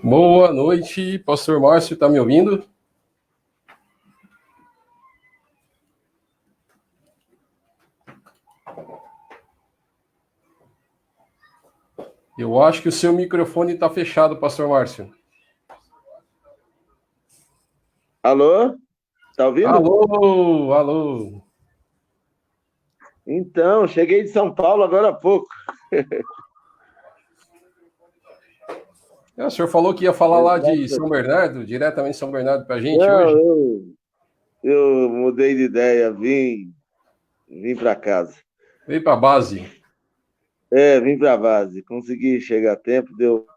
Boa noite, pastor Márcio, tá me ouvindo? Eu acho que o seu microfone está fechado, pastor Márcio. Alô? Tá ouvindo? Alô, alô. Então, cheguei de São Paulo agora há pouco. O senhor falou que ia falar lá de São Bernardo, diretamente de São Bernardo para a gente Não, hoje? eu mudei de ideia, vim para casa. Veio para a base. Vim para a base. Consegui chegar a tempo, deu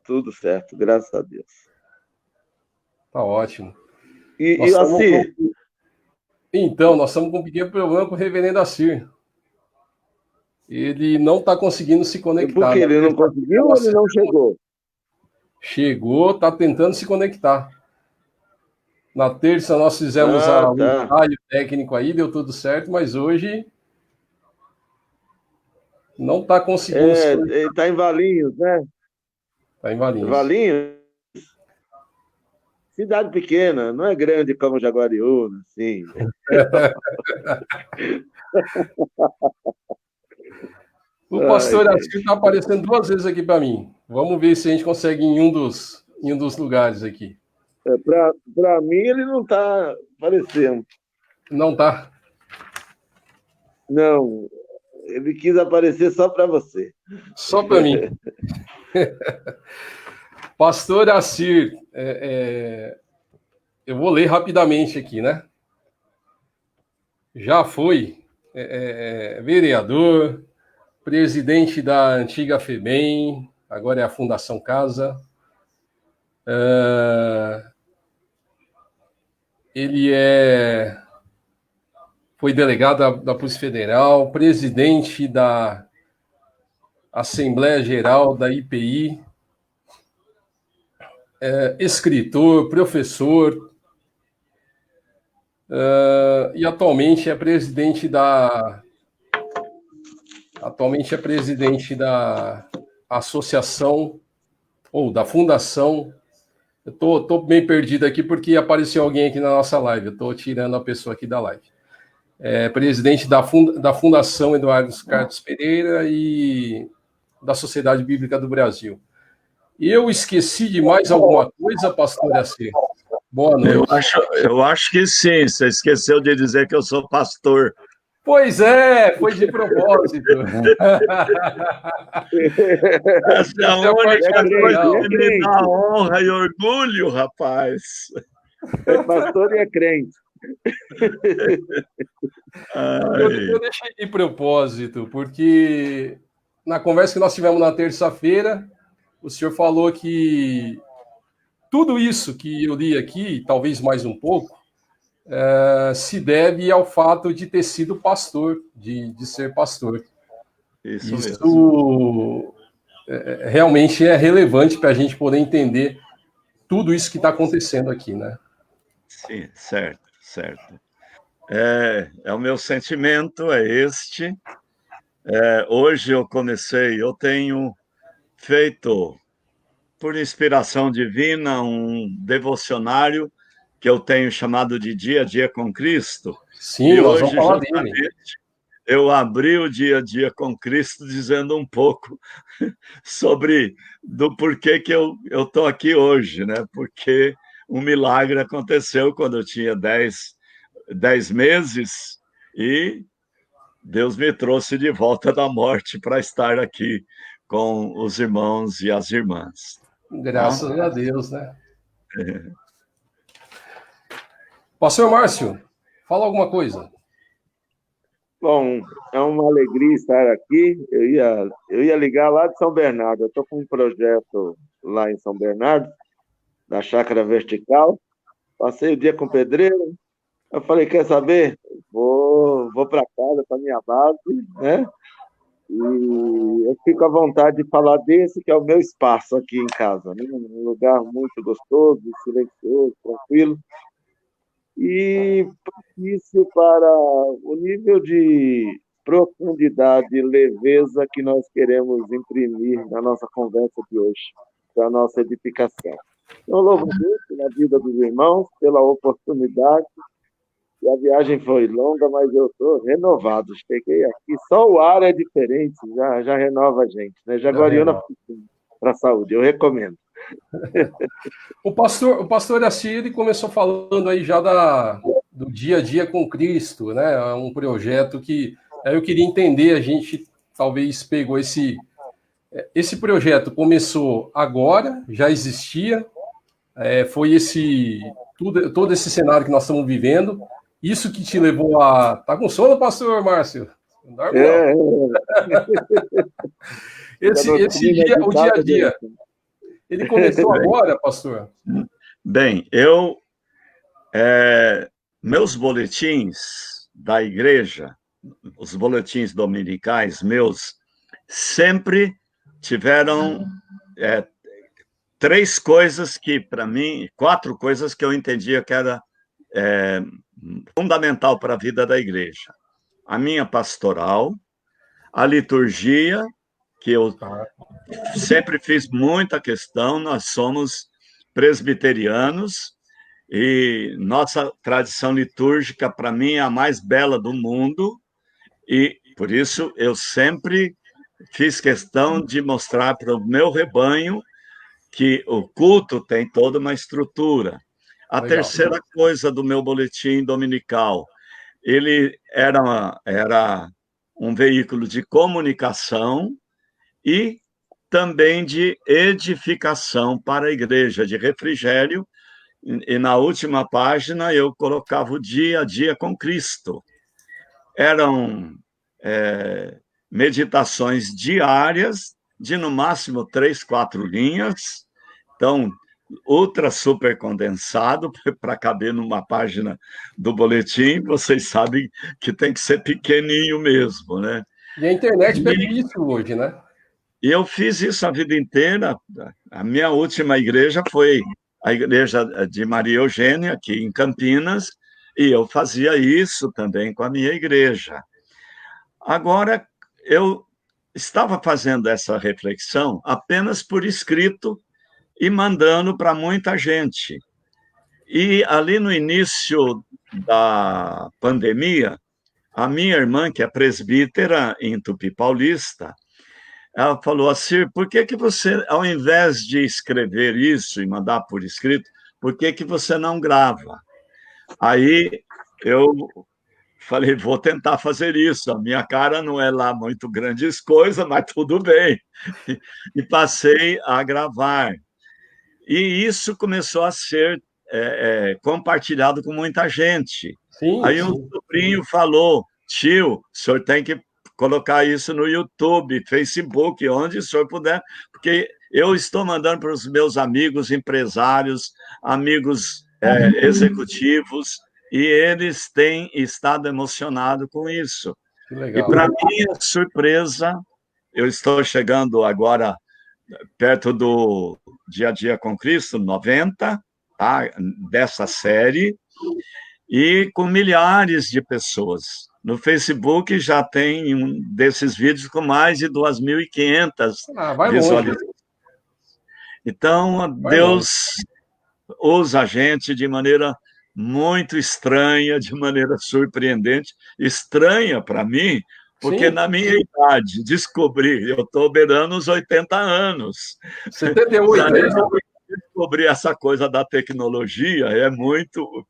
tudo certo, graças a Deus. Tá ótimo. E assim, Então, nós estamos com um pequeno problema com o reverendo Assir. Ele não está conseguindo se por conectar. que ele não conseguiu ou ele não chegou? Chegou, está tentando se conectar. Na terça nós fizemos Ah, o tá. ensaio técnico aí, deu tudo certo, mas hoje não está conseguindo se conectar. Ele está em Valinhos, né? Está em Valinhos. Valinhos, cidade pequena, não é grande como Jaguariúna, assim. O Ai, pastor Assir gente. está aparecendo duas vezes aqui para mim. Vamos ver se a gente consegue em um dos lugares aqui. Para mim, ele não está aparecendo. Não tá? Não, ele quis aparecer só para você. Só para mim. Pastor Assir, eu vou ler rapidamente aqui, né? Já foi vereador, presidente da antiga FEBEM, agora é a Fundação Casa. Ele foi delegado da Polícia Federal, presidente da Assembleia Geral da IPI, escritor, professor, e atualmente é presidente da associação ou da fundação. Eu tô meio perdido aqui porque apareceu alguém aqui na nossa live. Eu estou tirando a pessoa aqui da live. Presidente da Fundação Eduardo Carlos Pereira e da Sociedade Bíblica do Brasil. Eu esqueci de mais alguma coisa, pastor Assir? Boa noite. Eu acho que sim. Você esqueceu de dizer que eu sou pastor. Pois é, foi de propósito. Essa é a única coisa que me dá honra e orgulho, rapaz. É pastor e é crente. Eu deixei de propósito, porque na conversa que nós tivemos na terça-feira, o senhor falou que tudo isso que eu li aqui, talvez mais um pouco, se deve ao fato de ter sido pastor, de ser pastor. Isso mesmo. Realmente é relevante para a gente poder entender tudo isso que está acontecendo aqui, né? Sim, certo, certo. O meu sentimento é este. Hoje eu tenho feito, por inspiração divina, um devocionário que eu tenho chamado de Dia a Dia com Cristo. Sim, e nós hoje, vamos falar dele. eu abri o Dia a Dia com Cristo dizendo um pouco sobre do porquê que eu estou aqui hoje, né? Porque um milagre aconteceu quando eu tinha 10 meses e Deus me trouxe de volta da morte para estar aqui com os irmãos e as irmãs. Graças a Deus, né? Pastor Márcio, fala alguma coisa. Bom, é uma alegria estar aqui. Eu ia ligar lá de São Bernardo. Eu estou com um projeto lá em São Bernardo, da Chácara Vertical. Passei o dia com o pedreiro. Eu falei, quer saber? Vou para casa, para minha base, né? E eu fico à vontade de falar desse, que é o meu espaço aqui em casa, né? Um lugar muito gostoso, silencioso, tranquilo. E propício para o nível de profundidade e leveza que nós queremos imprimir na nossa conversa de hoje. para a nossa edificação. Eu louvo Deus pela vida dos irmãos, pela oportunidade. E a viagem foi longa, mas eu estou renovado. Cheguei aqui, só o ar é diferente, já renova a gente, né? Jaguariúna para a saúde, eu recomendo. O pastor Assir, ele começou falando aí já do dia a dia com Cristo, né? É um projeto que eu queria entender, a gente talvez pegou esse projeto, começou agora, já existia, foi todo esse cenário que nós estamos vivendo, isso que te levou a... Tá com sono, pastor Márcio? Não dorme, não. Esse dia, o dia a dia, ele começou agora, pastor? Bem, meus boletins da igreja, os boletins dominicais meus, sempre tiveram três coisas que, para mim, quatro coisas que eu entendia que era fundamental para a vida da igreja. A minha pastoral, a liturgia, que eu sempre fiz muita questão, nós somos presbiterianos, e nossa tradição litúrgica, para mim, é a mais bela do mundo, e por isso eu sempre fiz questão de mostrar para o meu rebanho que o culto tem toda uma estrutura. A terceira coisa do meu boletim dominical, ele era um veículo de comunicação e também de edificação para a igreja, de refrigério, e na última página eu colocava o dia a dia com Cristo. Eram meditações diárias, de no máximo 3, 4 linhas, então, ultra super condensado, para caber numa página do boletim, vocês sabem que tem que ser pequenininho mesmo, né? E a internet permite isso hoje, né? E eu fiz isso a vida inteira. A minha última igreja foi a igreja de Maria Eugênia, aqui em Campinas, e eu fazia isso também com a minha igreja. Agora, eu estava fazendo essa reflexão apenas por escrito e mandando para muita gente. E ali no início da pandemia, a minha irmã, que é presbítera em Tupi Paulista, ela falou assim, por que você, ao invés de escrever isso e mandar por escrito, por que você não grava? Aí eu falei, vou tentar fazer isso. A minha cara não é lá muito grandes coisas, mas tudo bem. E passei a gravar. E isso começou a ser compartilhado com muita gente. Sim, aí um sobrinho falou, tio, o senhor tem que colocar isso no YouTube, Facebook, onde o senhor puder, porque eu estou mandando para os meus amigos empresários, amigos executivos, e eles têm estado emocionados com isso. E, para minha surpresa, eu estou chegando agora perto do Dia a Dia com Cristo, 90, tá? Dessa série, e com milhares de pessoas. No Facebook já tem um desses vídeos com mais de 2.500 visualizações. Então, Deus usa a gente de maneira muito estranha, de maneira surpreendente, estranha para mim, porque na minha idade, descobri, eu estou beirando os 80 anos. 78, é isso? Descobrir essa coisa da tecnologia é muito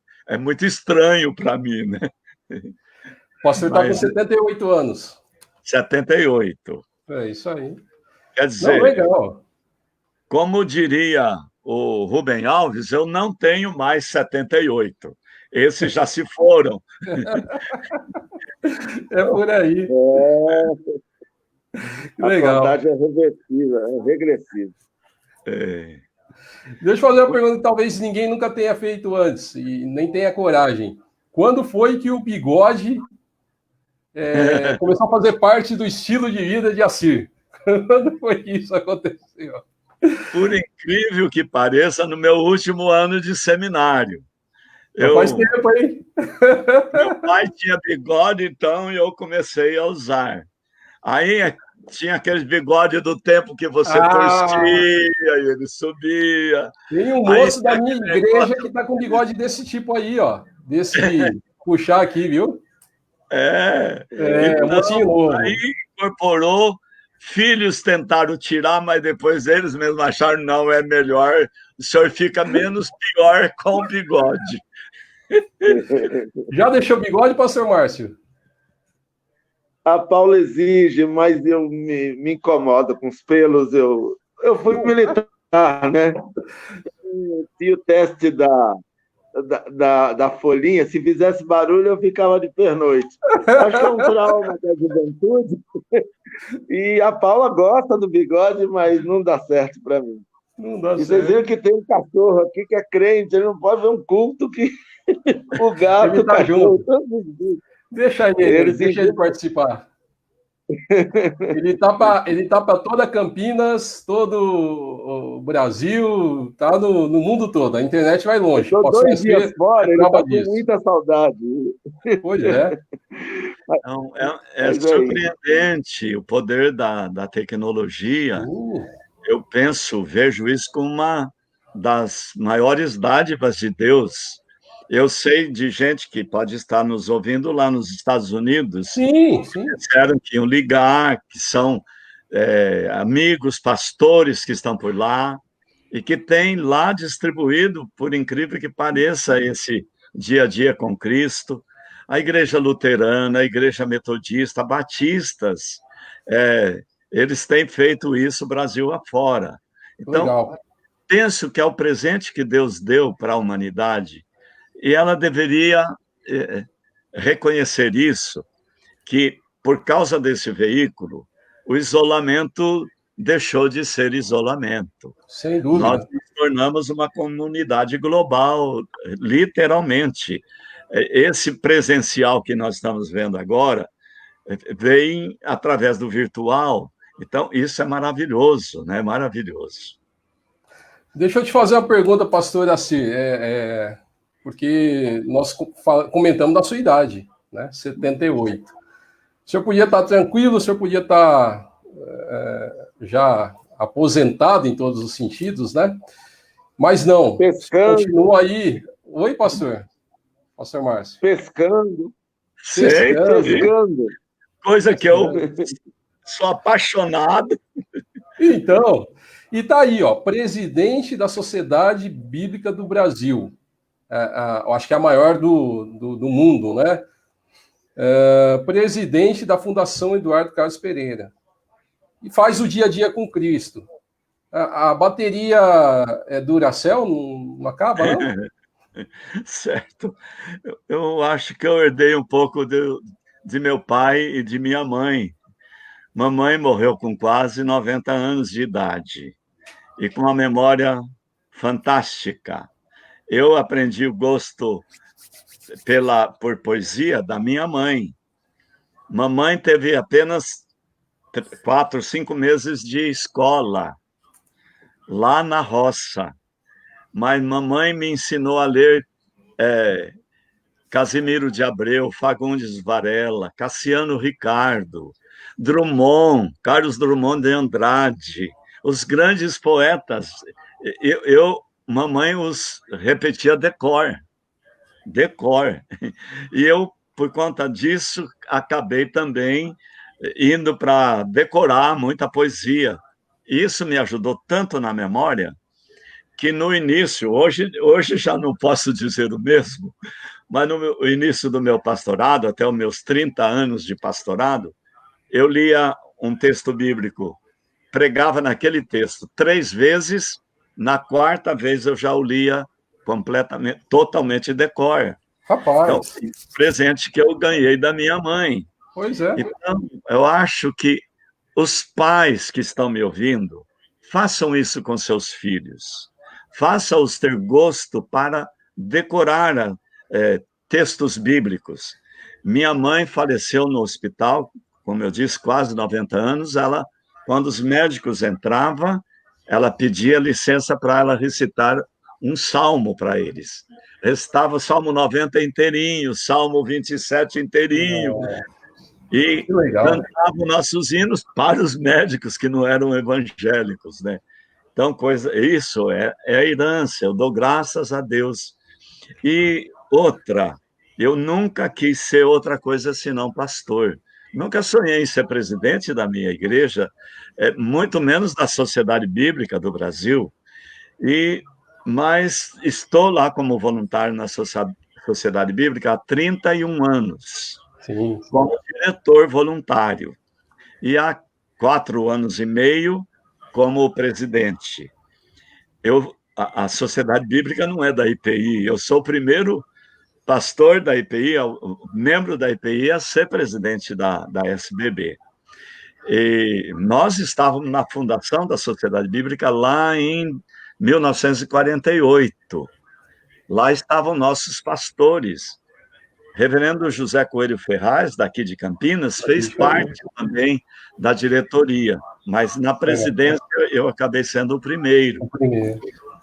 estranho para mim, né? Você está com 78 anos. 78. É isso aí. Quer dizer, não, legal. Como diria o Rubem Alves, eu não tenho mais 78. Esses já se foram. É por aí. Legal. A contagem é regressiva. Deixa eu fazer uma pergunta que talvez ninguém nunca tenha feito antes, e nem tenha coragem. Quando foi que o bigode começou a fazer parte do estilo de vida de Assir? Quando foi que isso aconteceu? Por incrível que pareça, no meu último ano de seminário. Faz tempo, hein? Meu pai tinha bigode, então eu comecei a usar. Aí, tinha aqueles bigode do tempo que você torcia e ele subia. Tem um Aí moço da minha igreja que está com bigode desse tipo aí, ó. Desse puxar aqui, viu? Então, Mocinho novo. aí incorporou, filhos tentaram tirar, mas depois eles mesmos acharam, não, é melhor, o senhor fica menos pior com o bigode. Já deixou bigode, pastor Márcio? A Paula exige, mas eu me incomodo com os pelos. Eu fui militar, né? E o teste da folhinha, se fizesse barulho, eu ficava de pernoite. Acho que é um trauma da juventude. E a Paula gosta do bigode, mas não dá certo para mim. Não dá e certo. vocês viram que tem um cachorro aqui que é crente, ele não pode ver um culto que o gato, ele tá o cachorro, junto. todos os dias. Deixa ele participar. Ele tá para toda Campinas, todo o Brasil, tá no mundo todo. A internet vai longe. Estou 2 dias fora, ele está com muita saudade. Pois é. Então, é surpreendente o poder da tecnologia. Eu vejo isso como uma das maiores dádivas de Deus. Eu sei de gente que pode estar nos ouvindo lá nos Estados Unidos. Sim. Disseram que iam ligar, que são amigos, pastores que estão por lá, e que tem lá distribuído, por incrível que pareça, esse dia a dia com Cristo. A igreja luterana, a igreja metodista, batistas, eles têm feito isso Brasil afora. Então, legal. Penso que é o presente que Deus deu para a humanidade, e ela deveria reconhecer isso, que por causa desse veículo, o isolamento deixou de ser isolamento. Sem dúvida. Nós nos tornamos uma comunidade global, literalmente. Esse presencial que nós estamos vendo agora vem através do virtual. Então, isso é maravilhoso, né? Maravilhoso. Deixa eu te fazer uma pergunta, pastor Assir, porque nós comentamos da sua idade, né? 78. O senhor podia estar tranquilo, o senhor podia estar já aposentado em todos os sentidos, né? Mas não. Pescando. Continua aí. Oi, pastor. Pastor Márcio. Pescando. Pescando. Coisa que eu sou apaixonado. Então, e tá aí, ó, presidente da Sociedade Bíblica do Brasil. Eu acho que é a maior do mundo, né? Presidente da Fundação Eduardo Carlos Pereira. E faz o dia a dia com Cristo. A bateria é Duracell? Não acaba, não? Certo. Eu acho que eu herdei um pouco de meu pai e de minha mãe. Mamãe morreu com quase 90 anos de idade e com uma memória fantástica. Eu aprendi o gosto por poesia da minha mãe. Mamãe teve apenas 4, 5 meses de escola lá na roça, mas mamãe me ensinou a ler Casimiro de Abreu, Fagundes Varela, Cassiano Ricardo, Drummond, Carlos Drummond de Andrade, os grandes poetas. Mamãe os repetia decor. E eu, por conta disso, acabei também indo para decorar muita poesia. Isso me ajudou tanto na memória que no início, hoje já não posso dizer o mesmo, mas no início do meu pastorado, até os meus 30 anos de pastorado, eu lia um texto bíblico, pregava naquele texto 3 vezes, na 4ª vez eu já o lia totalmente de cor. Rapaz. Então, presente que eu ganhei da minha mãe. Pois é. Então, eu acho que os pais que estão me ouvindo, façam isso com seus filhos. Faça-os ter gosto para decorar textos bíblicos. Minha mãe faleceu no hospital, como eu disse, quase 90 anos. Ela, quando os médicos entravam, ela pedia licença para ela recitar um salmo para eles. Recitava o Salmo 90 inteirinho, Salmo 27 inteirinho. E Que legal. cantavam nossos hinos para os médicos que não eram evangélicos, né? Então, isso é a herança, eu dou graças a Deus. E outra, eu nunca quis ser outra coisa senão pastor. Nunca sonhei em ser presidente da minha igreja, muito menos da Sociedade Bíblica do Brasil, mas estou lá como voluntário na Sociedade Bíblica há 31 anos, Sim. como diretor voluntário, e há 4 anos e meio como presidente. A Sociedade Bíblica não é da IPI, eu sou o primeiro pastor da IPI, membro da IPI, a ser presidente da SBB. E nós estávamos na fundação da Sociedade Bíblica lá em 1948. Lá estavam nossos pastores. Reverendo José Coelho Ferraz, daqui de Campinas, fez parte também da diretoria, mas na presidência eu acabei sendo o primeiro.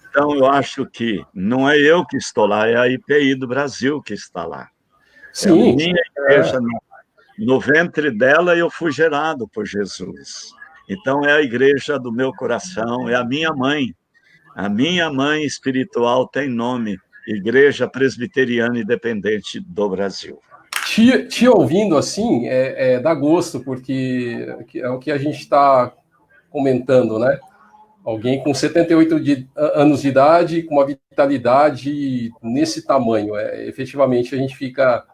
Então, eu acho que não é eu que estou lá, é a IPI do Brasil que está lá. Sim. É a minha igreja, no ventre dela eu fui gerado por Jesus. Então, é a igreja do meu coração, é a minha mãe. A minha mãe espiritual tem nome, Igreja Presbiteriana Independente do Brasil. Te ouvindo assim, dá gosto, porque é o que a gente está comentando, né? Alguém com 78 anos de idade, com uma vitalidade nesse tamanho. Efetivamente, a gente fica...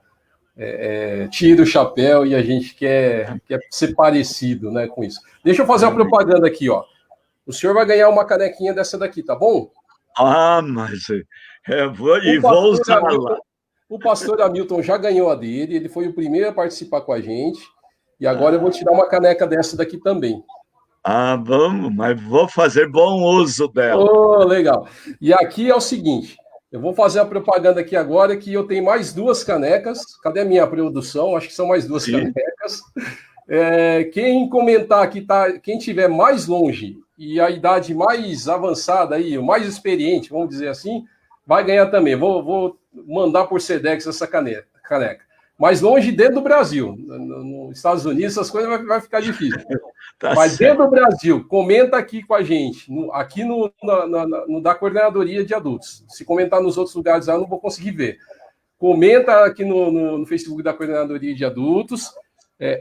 tira o chapéu e a gente quer ser parecido, né, com isso. Deixa eu fazer uma propaganda aqui, ó. O senhor vai ganhar uma canequinha dessa daqui, tá bom? Mas vou usar lá. O pastor Hamilton já ganhou a dele, ele foi o primeiro a participar com a gente, e agora eu vou te dar uma caneca dessa daqui também. Vamos, mas vou fazer bom uso dela. Oh, legal. E aqui é o seguinte, eu vou fazer a propaganda aqui agora que eu tenho mais 2 canecas. Cadê a minha produção? Acho que são mais 2 canecas. Quem comentar que quem tiver mais longe e a idade mais avançada aí, o mais experiente, vamos dizer assim, vai ganhar também. Vou mandar por Sedex essa caneca. Mais longe dentro do Brasil. Nos Estados Unidos, essas coisas vai ficar difícil. Mas dentro do Brasil, comenta aqui com a gente, aqui no da Coordenadoria de Adultos. Se comentar nos outros lugares, eu não vou conseguir ver. Comenta aqui no Facebook da Coordenadoria de Adultos,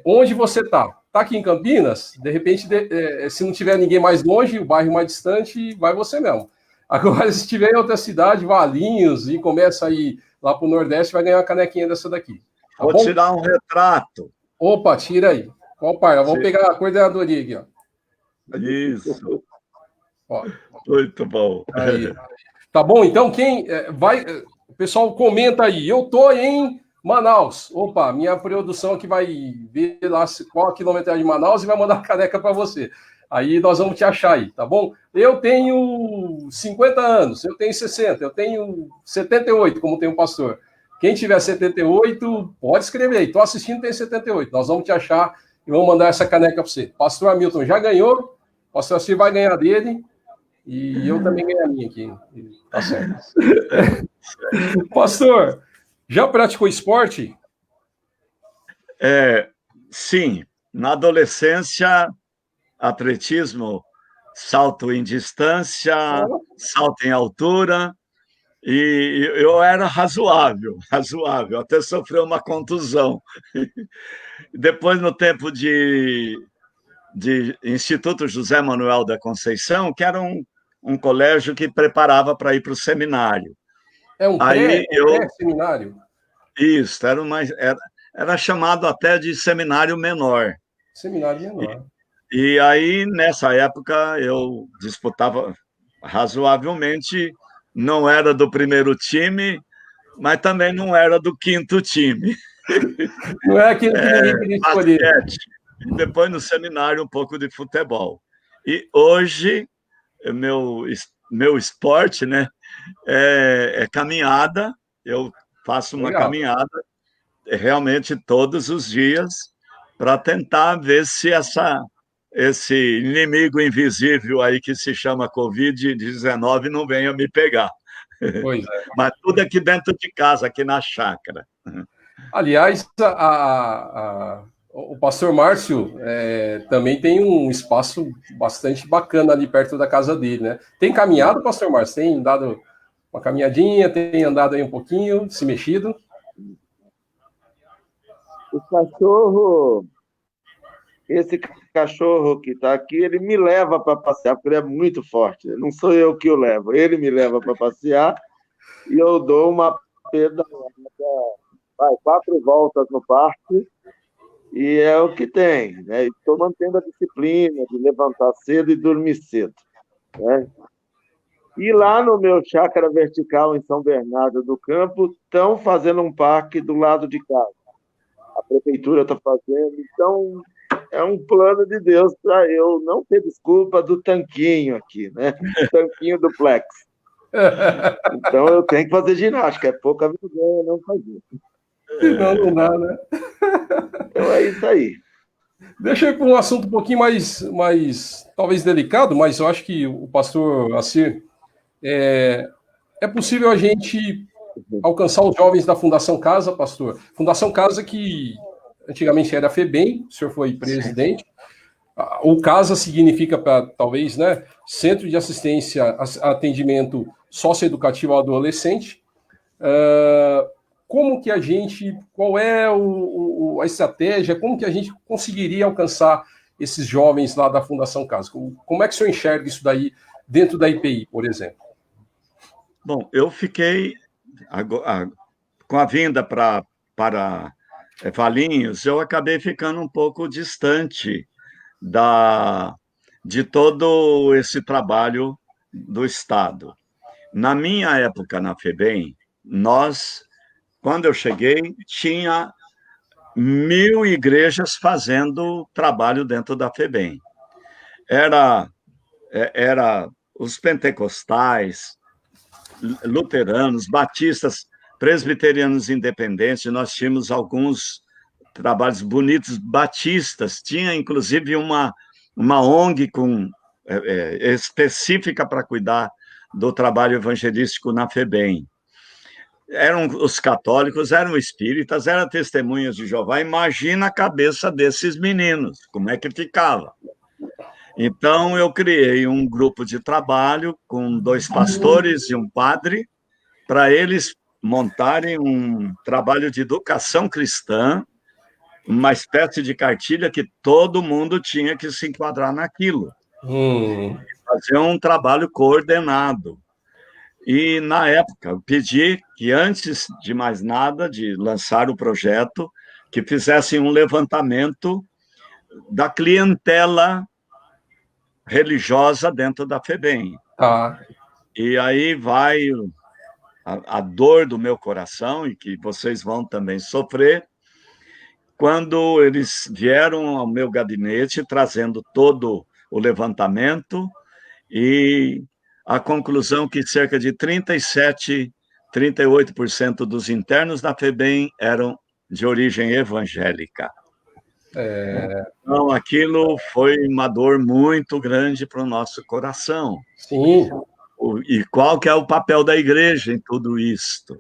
onde você está. Está aqui em Campinas? De repente, se não tiver ninguém mais longe, o bairro mais distante, vai você mesmo. Agora, se tiver em outra cidade, Valinhos, e começa a ir lá para o Nordeste, vai ganhar uma canequinha dessa daqui. Tá Vou tirar um retrato. Opa, tira aí. Qual par? Vamos pegar a coordenadoria aqui, ó. Isso. Ó. Muito bom. Aí. Tá bom? Então, quem vai... O pessoal comenta aí. Eu tô em Manaus. Opa, minha produção aqui vai ver lá qual a quilometragem de Manaus e vai mandar a caneca para você. Aí nós vamos te achar aí, tá bom? Eu tenho 50 anos, eu tenho 60, eu tenho 78, como tem o pastor. Quem tiver 78, pode escrever aí. Estou assistindo, tem 78. Nós vamos te achar e vamos mandar essa caneca para você. Pastor Hamilton já ganhou, pastor Assis vai ganhar dele e eu também ganhei a minha aqui. Tá certo. Pastor, já praticou esporte? Sim. Na adolescência, atletismo, salto em distância, salto em altura, e eu era razoável, até sofrer uma contusão. Depois, no tempo de Instituto José Manuel da Conceição, que era um colégio que preparava para ir para o seminário. Pré-seminário? Isso, era chamado até de seminário menor. Seminário menor. E aí, nessa época, eu disputava razoavelmente, não era do primeiro time, mas também não era do quinto time. Não é aquele que ninguém queria escolher. Basquete. E depois, no seminário, um pouco de futebol. E hoje, meu esporte, né, é caminhada. Eu faço uma caminhada realmente todos os dias para tentar ver se esse inimigo invisível aí que se chama Covid-19 não venha me pegar. Pois é. Mas tudo aqui dentro de casa, aqui na chácara. Aliás, O pastor Márcio também tem um espaço bastante bacana ali perto da casa dele, né? Tem caminhado, pastor Márcio? Tem dado uma caminhadinha, tem andado aí um pouquinho, se mexido? O cachorro, esse cachorro que está aqui, ele me leva para passear, porque ele é muito forte. Não sou eu que o levo, ele me leva para passear e eu dou uma pedalada, 4 voltas no parque, e é o que tem, né? Estou mantendo a disciplina de levantar cedo e dormir cedo, né? E lá no meu chácara vertical em São Bernardo do Campo, estão fazendo um parque do lado de casa. A prefeitura está fazendo, então é um plano de Deus para eu não ter desculpa do tanquinho aqui, né? Tanquinho do Plex. Então eu tenho que fazer ginástica, é pouca vergonha não fazer. Não, não dá, né? Então é isso aí. Deixa eu ir para um assunto um pouquinho mais talvez delicado, mas eu acho que o pastor Assir, é possível a gente alcançar os jovens da Fundação Casa, pastor? Fundação Casa que antigamente era a FEBEM, o senhor foi presidente. O CASA significa, talvez, né, Centro de Assistência, Atendimento Socioeducativo ao Adolescente. Como que a gente, qual é a estratégia, como que a gente conseguiria alcançar esses jovens lá da Fundação Casa? Como é que o senhor enxerga isso daí dentro da IPI, por exemplo? Bom, eu fiquei, com a vinda para Valinhos, eu acabei ficando um pouco distante de todo esse trabalho do Estado. Na minha época na FEBEM, quando eu cheguei, tinha 1.000 igrejas fazendo trabalho dentro da FEBEM. Era os pentecostais, luteranos, batistas, presbiterianos independentes, nós tínhamos alguns trabalhos bonitos batistas, tinha inclusive uma ONG específica para cuidar do trabalho evangelístico na FEBEM. Eram os católicos, eram espíritas, eram testemunhas de Jeová. Imagina a cabeça desses meninos, como é que ficava. Então, eu criei um grupo de trabalho com 2 pastores e um padre, para eles montarem um trabalho de educação cristã, uma espécie de cartilha que todo mundo tinha que se enquadrar naquilo. Fazer um trabalho coordenado. E, na época, eu pedi que, antes de mais nada, de lançar o projeto, que fizessem um levantamento da clientela religiosa dentro da FEBEM. E aí vai a dor do meu coração, e que vocês vão também sofrer, quando eles vieram ao meu gabinete trazendo todo o levantamento e a conclusão que cerca de 38% dos internos da FEBEM eram de origem evangélica. Então, aquilo foi uma dor muito grande para o nosso coração. Sim. E qual que é o papel da igreja em tudo isto?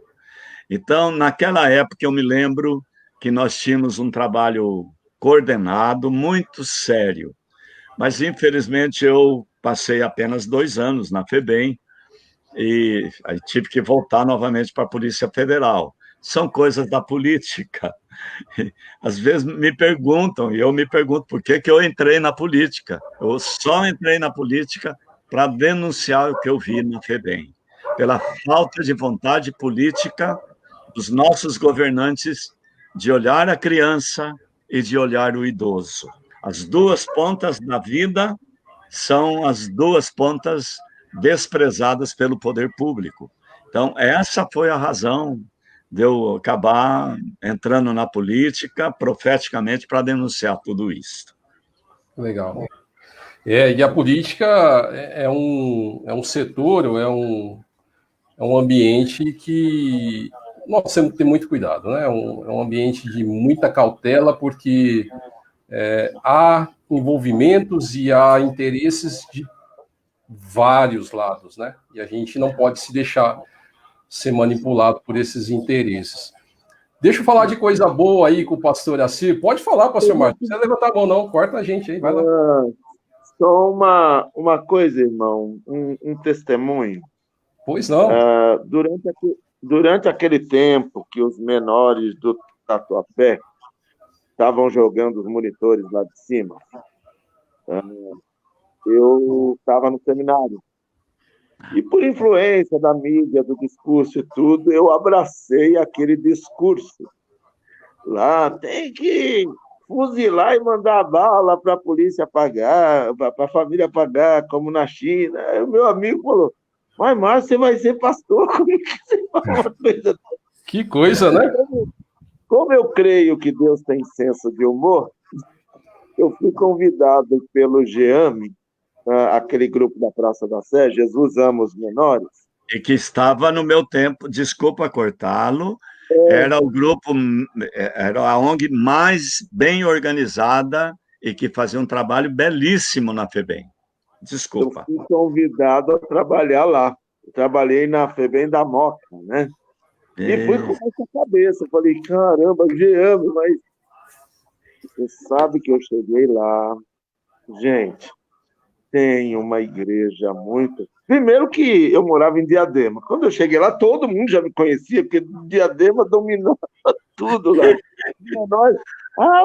Então, naquela época, eu me lembro que nós tínhamos um trabalho coordenado, muito sério. Mas, infelizmente, eu passei apenas 2 anos na FEBEM e aí tive que voltar novamente para a Polícia Federal. São coisas da política. Às vezes me perguntam, e eu me pergunto por que eu entrei na política. Eu só entrei na política para denunciar o que eu vi na FEBEM, pela falta de vontade política dos nossos governantes de olhar a criança e de olhar o idoso. As 2 pontas da vida são as 2 pontas desprezadas pelo poder público. Então, essa foi a razão de eu acabar entrando na política profeticamente para denunciar tudo isso. Legal. E a política é um setor, ou é um ambiente que nós temos que ter muito cuidado, né? É um ambiente de muita cautela, porque há envolvimentos e há interesses de vários lados, né? E a gente não pode se deixar ser manipulado por esses interesses. Deixa eu falar de coisa boa aí com o pastor Assir. Pode falar, pastor Márcio. Não precisa levantar a mão, não. Corta a gente aí, vai lá. Só uma coisa, irmão, um testemunho. Pois não. Durante aquele tempo que os menores do Tatuapé estavam jogando os monitores lá de cima, eu estava no seminário. E por influência da mídia, do discurso e tudo, eu abracei aquele discurso. Lá tem que fuzilar e mandar bala para a polícia pagar, para a família pagar, como na China. Aí o meu amigo falou, mas Márcio, você vai ser pastor, como é que você fala uma coisa? Que coisa, né? Como eu creio que Deus tem senso de humor, eu fui convidado pelo GEAME, aquele grupo da Praça da Sé, Jesus Ama os Menores. E que estava no meu tempo, desculpa cortá-lo, era o grupo, era a ONG mais bem organizada e que fazia um trabalho belíssimo na FEBEM. Desculpa. Eu fui convidado a trabalhar lá. Eu trabalhei na FEBEM da Moca, né? E fui com essa cabeça. Falei, caramba, GEAME, mas você sabe que eu cheguei lá. Gente, tem uma igreja muito... Primeiro que eu morava em Diadema. Quando eu cheguei lá, todo mundo já me conhecia, porque Diadema dominava tudo lá.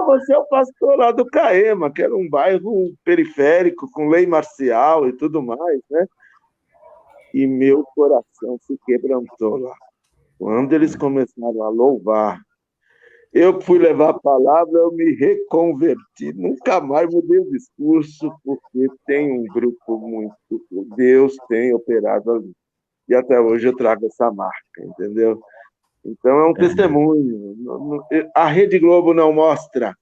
Você é o pastor lá do Caema, que era um bairro periférico, com lei marcial e tudo mais, né? E meu coração se quebrantou lá. Quando eles começaram a louvar, eu fui levar a palavra, eu me reconverti. Nunca mais mudei o discurso, porque tem um grupo muito... Deus tem operado ali. E até hoje eu trago essa marca, entendeu? Então é um testemunho. A Rede Globo não mostra.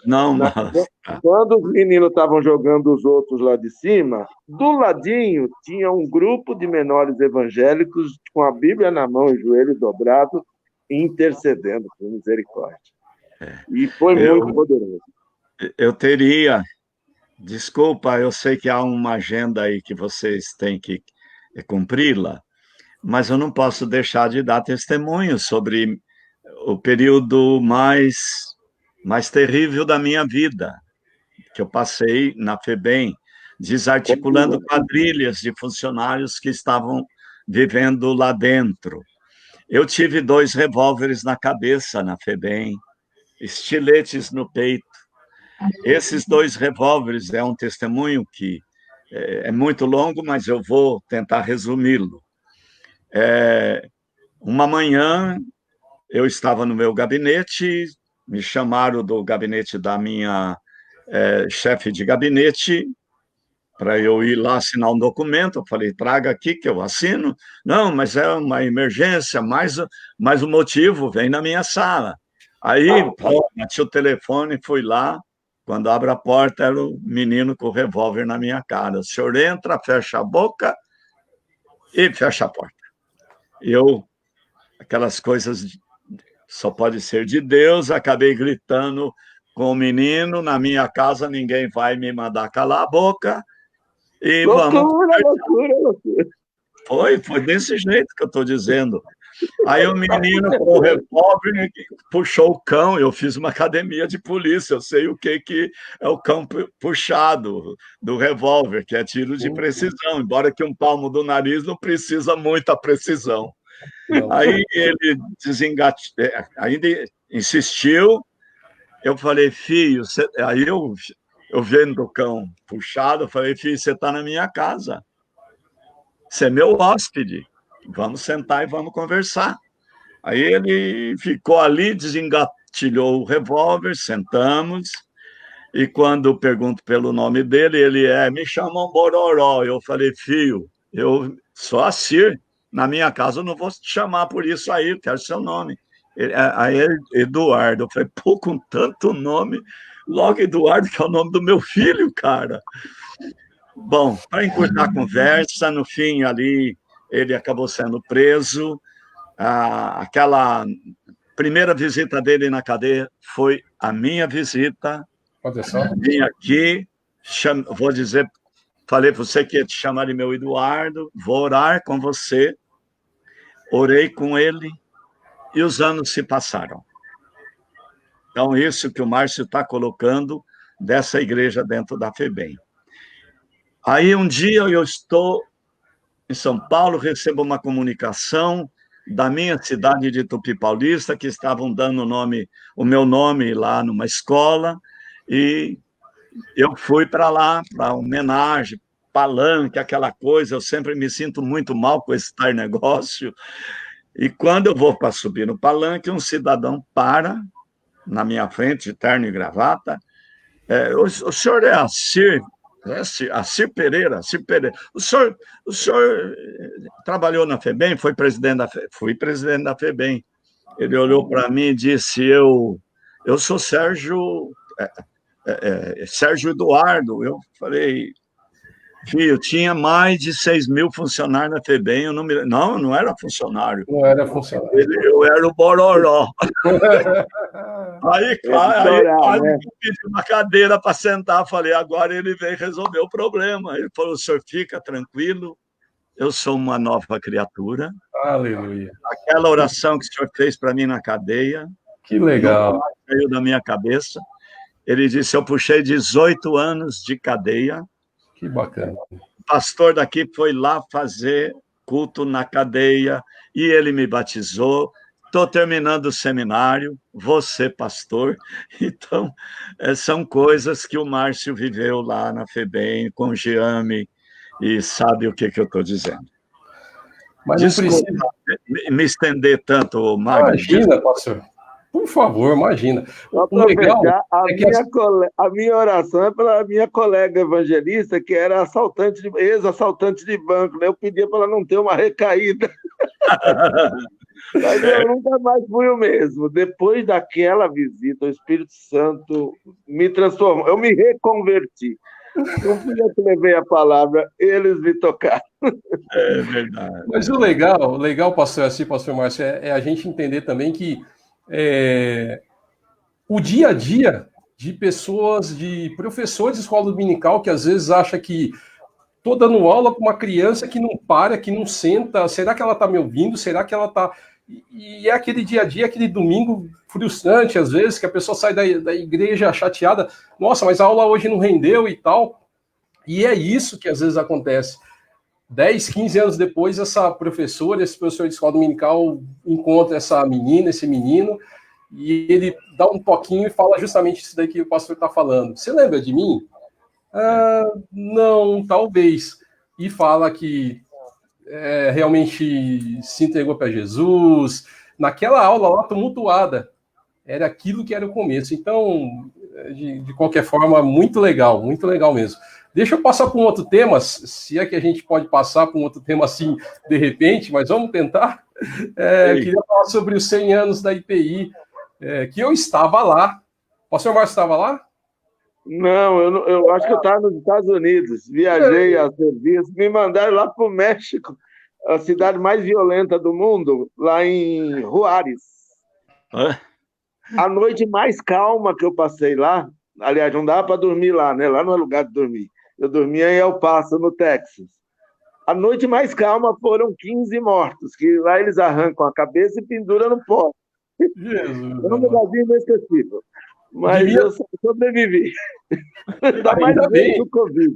Não mostra. Quando os meninos estavam jogando os outros lá de cima, do ladinho tinha um grupo de menores evangélicos com a Bíblia na mão e joelho dobrado, intercedendo por misericórdia. E foi muito poderoso. Eu teria... Desculpa, eu sei que há uma agenda aí que vocês têm que cumpri-la, mas eu não posso deixar de dar testemunho sobre o período mais terrível da minha vida, que eu passei na FEBEM, desarticulando quadrilhas de funcionários que estavam vivendo lá dentro. Eu tive 2 revólveres na cabeça na FEBEM, estiletes no peito. Esses 2 revólveres é um testemunho que é muito longo, mas eu vou tentar resumi-lo. Uma manhã, eu estava no meu gabinete, me chamaram do gabinete da minha chefe de gabinete para eu ir lá assinar um documento. Eu falei, traga aqui que eu assino. Não, mas é uma emergência, mais o motivo, vem na minha sala. Aí, bati o telefone, fui lá. Quando abro a porta, era o menino com o revólver na minha cara. O senhor entra, fecha a boca e fecha a porta. Aquelas coisas só pode ser de Deus, acabei gritando com o menino, na minha casa ninguém vai me mandar calar a boca. E loucura. Foi desse jeito que eu estou dizendo. Aí o menino com o revólver puxou o cão, eu fiz uma academia de polícia, eu sei o que é o cão puxado do revólver, que é tiro de precisão, embora que um palmo do nariz não precisa muita precisão. Aí ele ainda insistiu, eu falei, filho, aí eu vendo o cão puxado, eu falei, filho, você está na minha casa, você é meu hóspede, vamos sentar e vamos conversar. Aí ele ficou ali, desengatilhou o revólver, sentamos, e quando eu pergunto pelo nome dele, ele me chamam Bororó. Eu falei, filho, eu sou Assir, na minha casa eu não vou te chamar por isso aí, eu quero seu nome. Aí Eduardo, eu falei, pô, com tanto nome, logo Eduardo, que é o nome do meu filho, cara. Bom, para encurtar a conversa, no fim ali, ele acabou sendo preso. Aquela primeira visita dele na cadeia foi a minha visita. Vim aqui, vou dizer, falei para você que ia te chamar de meu Eduardo, vou orar com você. Orei com ele e os anos se passaram. Então, isso que o Márcio está colocando dessa igreja dentro da FEBEM. Aí, um dia, eu estou em São Paulo, recebo uma comunicação da minha cidade de Tupi Paulista, que estavam dando o meu nome lá numa escola, e eu fui para lá, para homenagem, palanque, aquela coisa. Eu sempre me sinto muito mal com esse tal negócio. E quando eu vou para subir no palanque, um cidadão para na minha frente, de terno e gravata. O senhor é Acir Pereira? Acir Pereira. O senhor trabalhou na FEBEM? Fui presidente da FEBEM. Ele olhou para mim e disse: eu sou Sérgio Eduardo. Eu falei: filho, tinha mais de 6.000 funcionários na FEBEM. Eu não era funcionário. Não era funcionário. Eu era o Bororó. Aí quase né? pedi uma cadeira para sentar. Falei: agora ele vem resolver o problema. Ele falou: o senhor fica tranquilo, eu sou uma nova criatura. Aleluia. Aquela oração que o senhor fez para mim na cadeia, Que legal. saiu da minha cabeça. Ele disse: eu puxei 18 anos de cadeia. Que bacana. O pastor daqui foi lá fazer culto na cadeia e ele me batizou. Estou terminando o seminário, vou ser pastor. Então, são coisas que o Márcio viveu lá na FEBEM, com o Giame, e sabe o que eu estou dizendo. Mas Desculpa não precisa me estender tanto, Magno. Imagina, pastor. Por favor, imagina. Só O legal aproveitar, é que a minha oração é pela minha colega evangelista, que era ex-assaltante de banco, né? Eu pedia para ela não ter uma recaída. Mas eu nunca mais fui o mesmo. Depois daquela visita, o Espírito Santo me transformou. Eu me reconverti. Não fui eu que levei a palavra, eles me tocaram. É verdade. Mas o legal, pastor, assim, pastor Márcio, é a gente entender também que o dia a dia de pessoas, de professores de escola dominical, que às vezes acha que estou dando aula para uma criança que não para, que não senta, será que ela está me ouvindo? Será que ela está... E é aquele dia a dia, aquele domingo frustrante, às vezes, que a pessoa sai da igreja chateada, nossa, mas a aula hoje não rendeu e tal. E é isso que às vezes acontece. 10, 15 anos depois, esse professor de escola dominical encontra essa menina, esse menino, e ele dá um toquinho e fala justamente isso daí que o pastor está falando. Você lembra de mim? Não, talvez. E fala que realmente se entregou para Jesus. Naquela aula lá tumultuada, era aquilo que era o começo. Então, de qualquer forma, muito legal mesmo. Deixa eu passar para um outro tema, se é que a gente pode passar para um outro tema assim, de repente, mas vamos tentar. Queria falar sobre os 100 anos da IPI, que eu estava lá. O pastor Márcio estava lá? Não, eu acho que eu estava nos Estados Unidos. Viajei a serviço, me mandaram lá para o México, a cidade mais violenta do mundo, lá em Juárez. A noite mais calma que eu passei lá, aliás, não dava para dormir lá, né? Lá não é lugar de dormir. Eu dormia em El Paso, no Texas. A noite mais calma foram 15 mortos, que lá eles arrancam a cabeça e penduram no pó. Jesus, é um lugarzinho inesquecível. Mas eu sobrevivi. Ainda mais bem do Covid.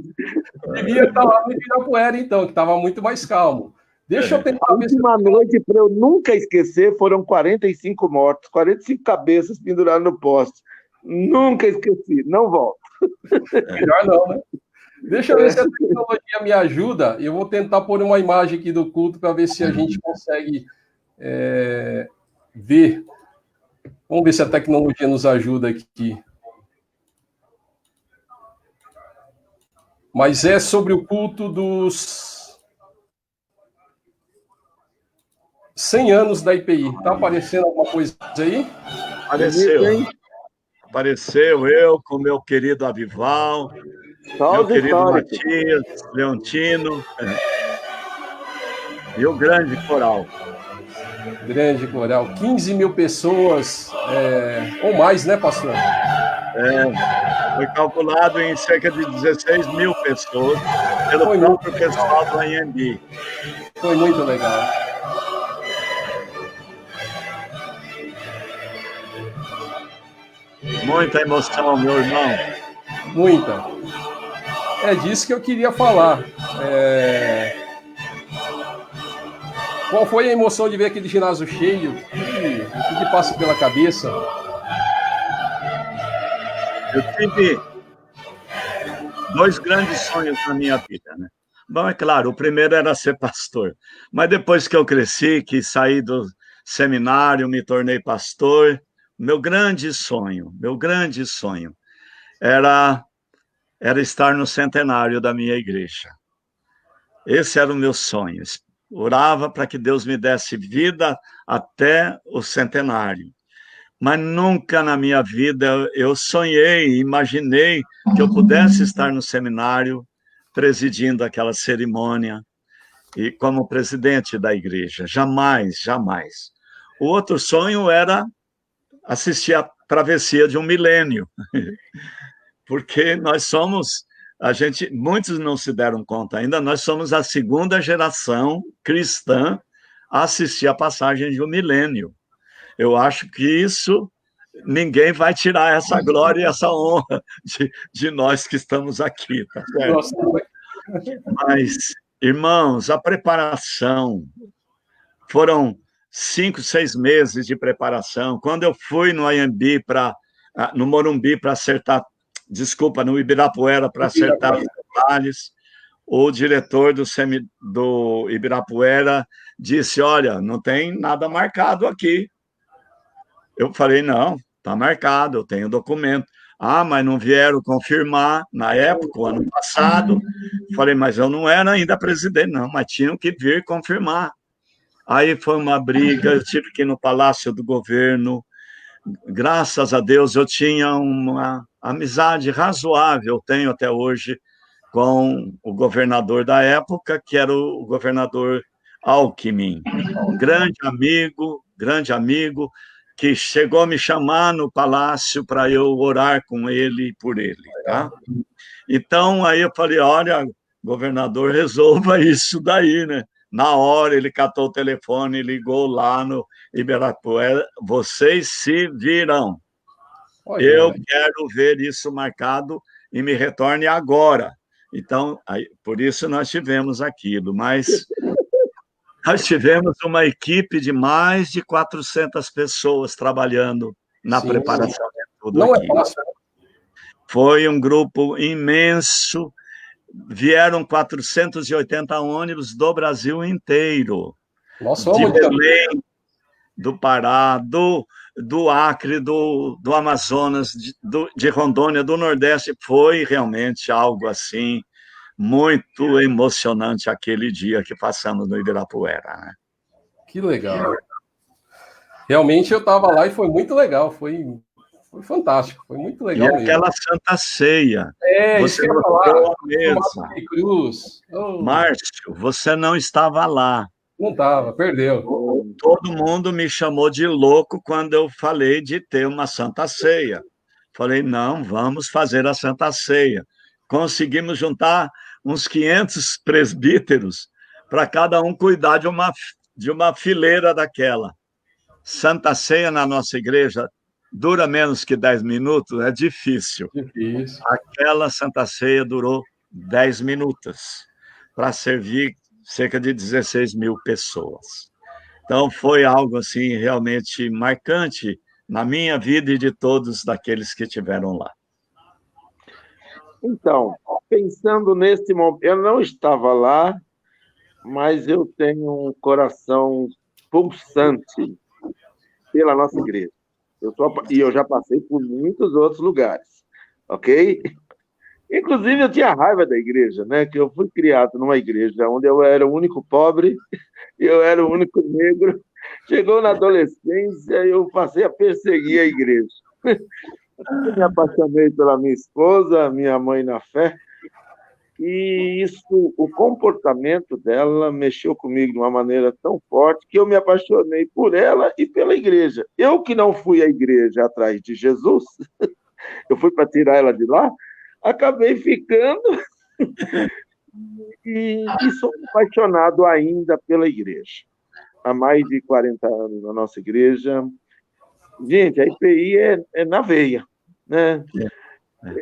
Devia estar lá no Ibirapuera, então, que estava muito mais calmo. Deixa eu tentar ver. A última noite, para eu nunca esquecer, foram 45 mortos, 45 cabeças penduradas no poste. Nunca esqueci, não volto. Melhor não, né? Deixa eu ver se a tecnologia me ajuda. Eu vou tentar pôr uma imagem aqui do culto para ver se a gente consegue ver. Vamos ver se a tecnologia nos ajuda aqui. Mas é sobre o culto dos 100 anos da IPI. Está aparecendo alguma coisa aí? Apareceu eu com meu querido Avival, meu querido Matias, Leontino, e o grande coral. Grande coral. 15 mil pessoas, ou mais, né, pastor? Foi calculado em cerca de 16 mil pessoas pelo próprio pessoal do AMB. Foi muito legal. Muita emoção, meu irmão. Muita. É disso que eu queria falar. Qual foi a emoção de ver aquele ginásio cheio? O que passa pela cabeça? Eu tive 2 grandes sonhos na minha vida, né? Bom, é claro, o primeiro era ser pastor, mas depois que eu cresci, que saí do seminário, me tornei pastor, meu grande sonho era estar no centenário da minha igreja. Esse era o meu sonho. Orava para que Deus me desse vida até o centenário. Mas nunca na minha vida eu sonhei, imaginei que eu pudesse estar no seminário presidindo aquela cerimônia e como presidente da igreja. Jamais, jamais. O outro sonho era assistir a travessia de um milênio, porque nós somos, muitos não se deram conta ainda, nós somos a segunda geração cristã a assistir a passagem de um milênio. Eu acho que isso, ninguém vai tirar essa glória e essa honra de nós que estamos aqui, tá certo? Nossa. Mas, irmãos, a preparação, foram 5, 6 meses de preparação. Quando eu fui no Anhembi, no Morumbi, para acertar, desculpa, no Ibirapuera, para acertar os detalhes, o diretor do Ibirapuera disse, olha, não tem nada marcado aqui. Eu falei, não, está marcado, eu tenho documento. Ah, mas não vieram confirmar na época, o ano passado. Falei, mas eu não era ainda presidente, não, mas tinham que vir confirmar. Aí foi uma briga, eu tive que ir no Palácio do Governo. Graças a Deus, eu tinha uma amizade razoável, tenho até hoje, com o governador da época, que era o governador Alckmin. Grande amigo, que chegou a me chamar no palácio para eu orar com ele e por ele, tá? Então, aí eu falei, olha, governador, resolva isso daí, né? Na hora, ele catou o telefone e ligou lá no Ibirapuera, vocês se viram. Olha, eu quero ver isso marcado e me retorne agora. Então, por isso nós tivemos aquilo, mas nós tivemos uma equipe de mais de 400 pessoas trabalhando na preparação de tudo não aquilo. É fácil. Foi um grupo imenso, vieram 480 ônibus do Brasil inteiro. Nossa, de Belém, do Pará, do Acre, do Amazonas, de Rondônia, do Nordeste. Foi realmente algo assim muito emocionante aquele dia que passamos no Ibirapuera, né? Que legal. Realmente eu estava lá e foi muito legal, foi fantástico, foi muito legal mesmo. E aquela Santa Ceia. Você não estava mesmo. Cruz. Márcio, você não estava lá. Não estava, perdeu. Todo mundo me chamou de louco quando eu falei de ter uma Santa Ceia. Falei, não, vamos fazer a Santa Ceia. Conseguimos juntar uns 500 presbíteros para cada um cuidar de uma fileira daquela. Santa Ceia na nossa igreja dura menos que 10 minutos, é difícil. Aquela Santa Ceia durou 10 minutos para servir cerca de 16 mil pessoas. Então, foi algo assim realmente marcante na minha vida e de todos daqueles que estiveram lá. Então, pensando nesse momento, eu não estava lá, mas eu tenho um coração pulsante pela nossa igreja. E eu já passei por muitos outros lugares, ok? Inclusive, eu tinha raiva da igreja, né? Que eu fui criado numa igreja onde eu era o único pobre e eu era o único negro. Chegou na adolescência, eu passei a perseguir a igreja. Eu me apaixonei pela minha esposa, minha mãe na fé, e o comportamento dela mexeu comigo de uma maneira tão forte que eu me apaixonei por ela e pela igreja. Eu que não fui à igreja atrás de Jesus, eu fui para tirar ela de lá, acabei ficando e sou apaixonado ainda pela igreja. Há mais de 40 anos na nossa igreja. Gente, a IPI é na veia. né?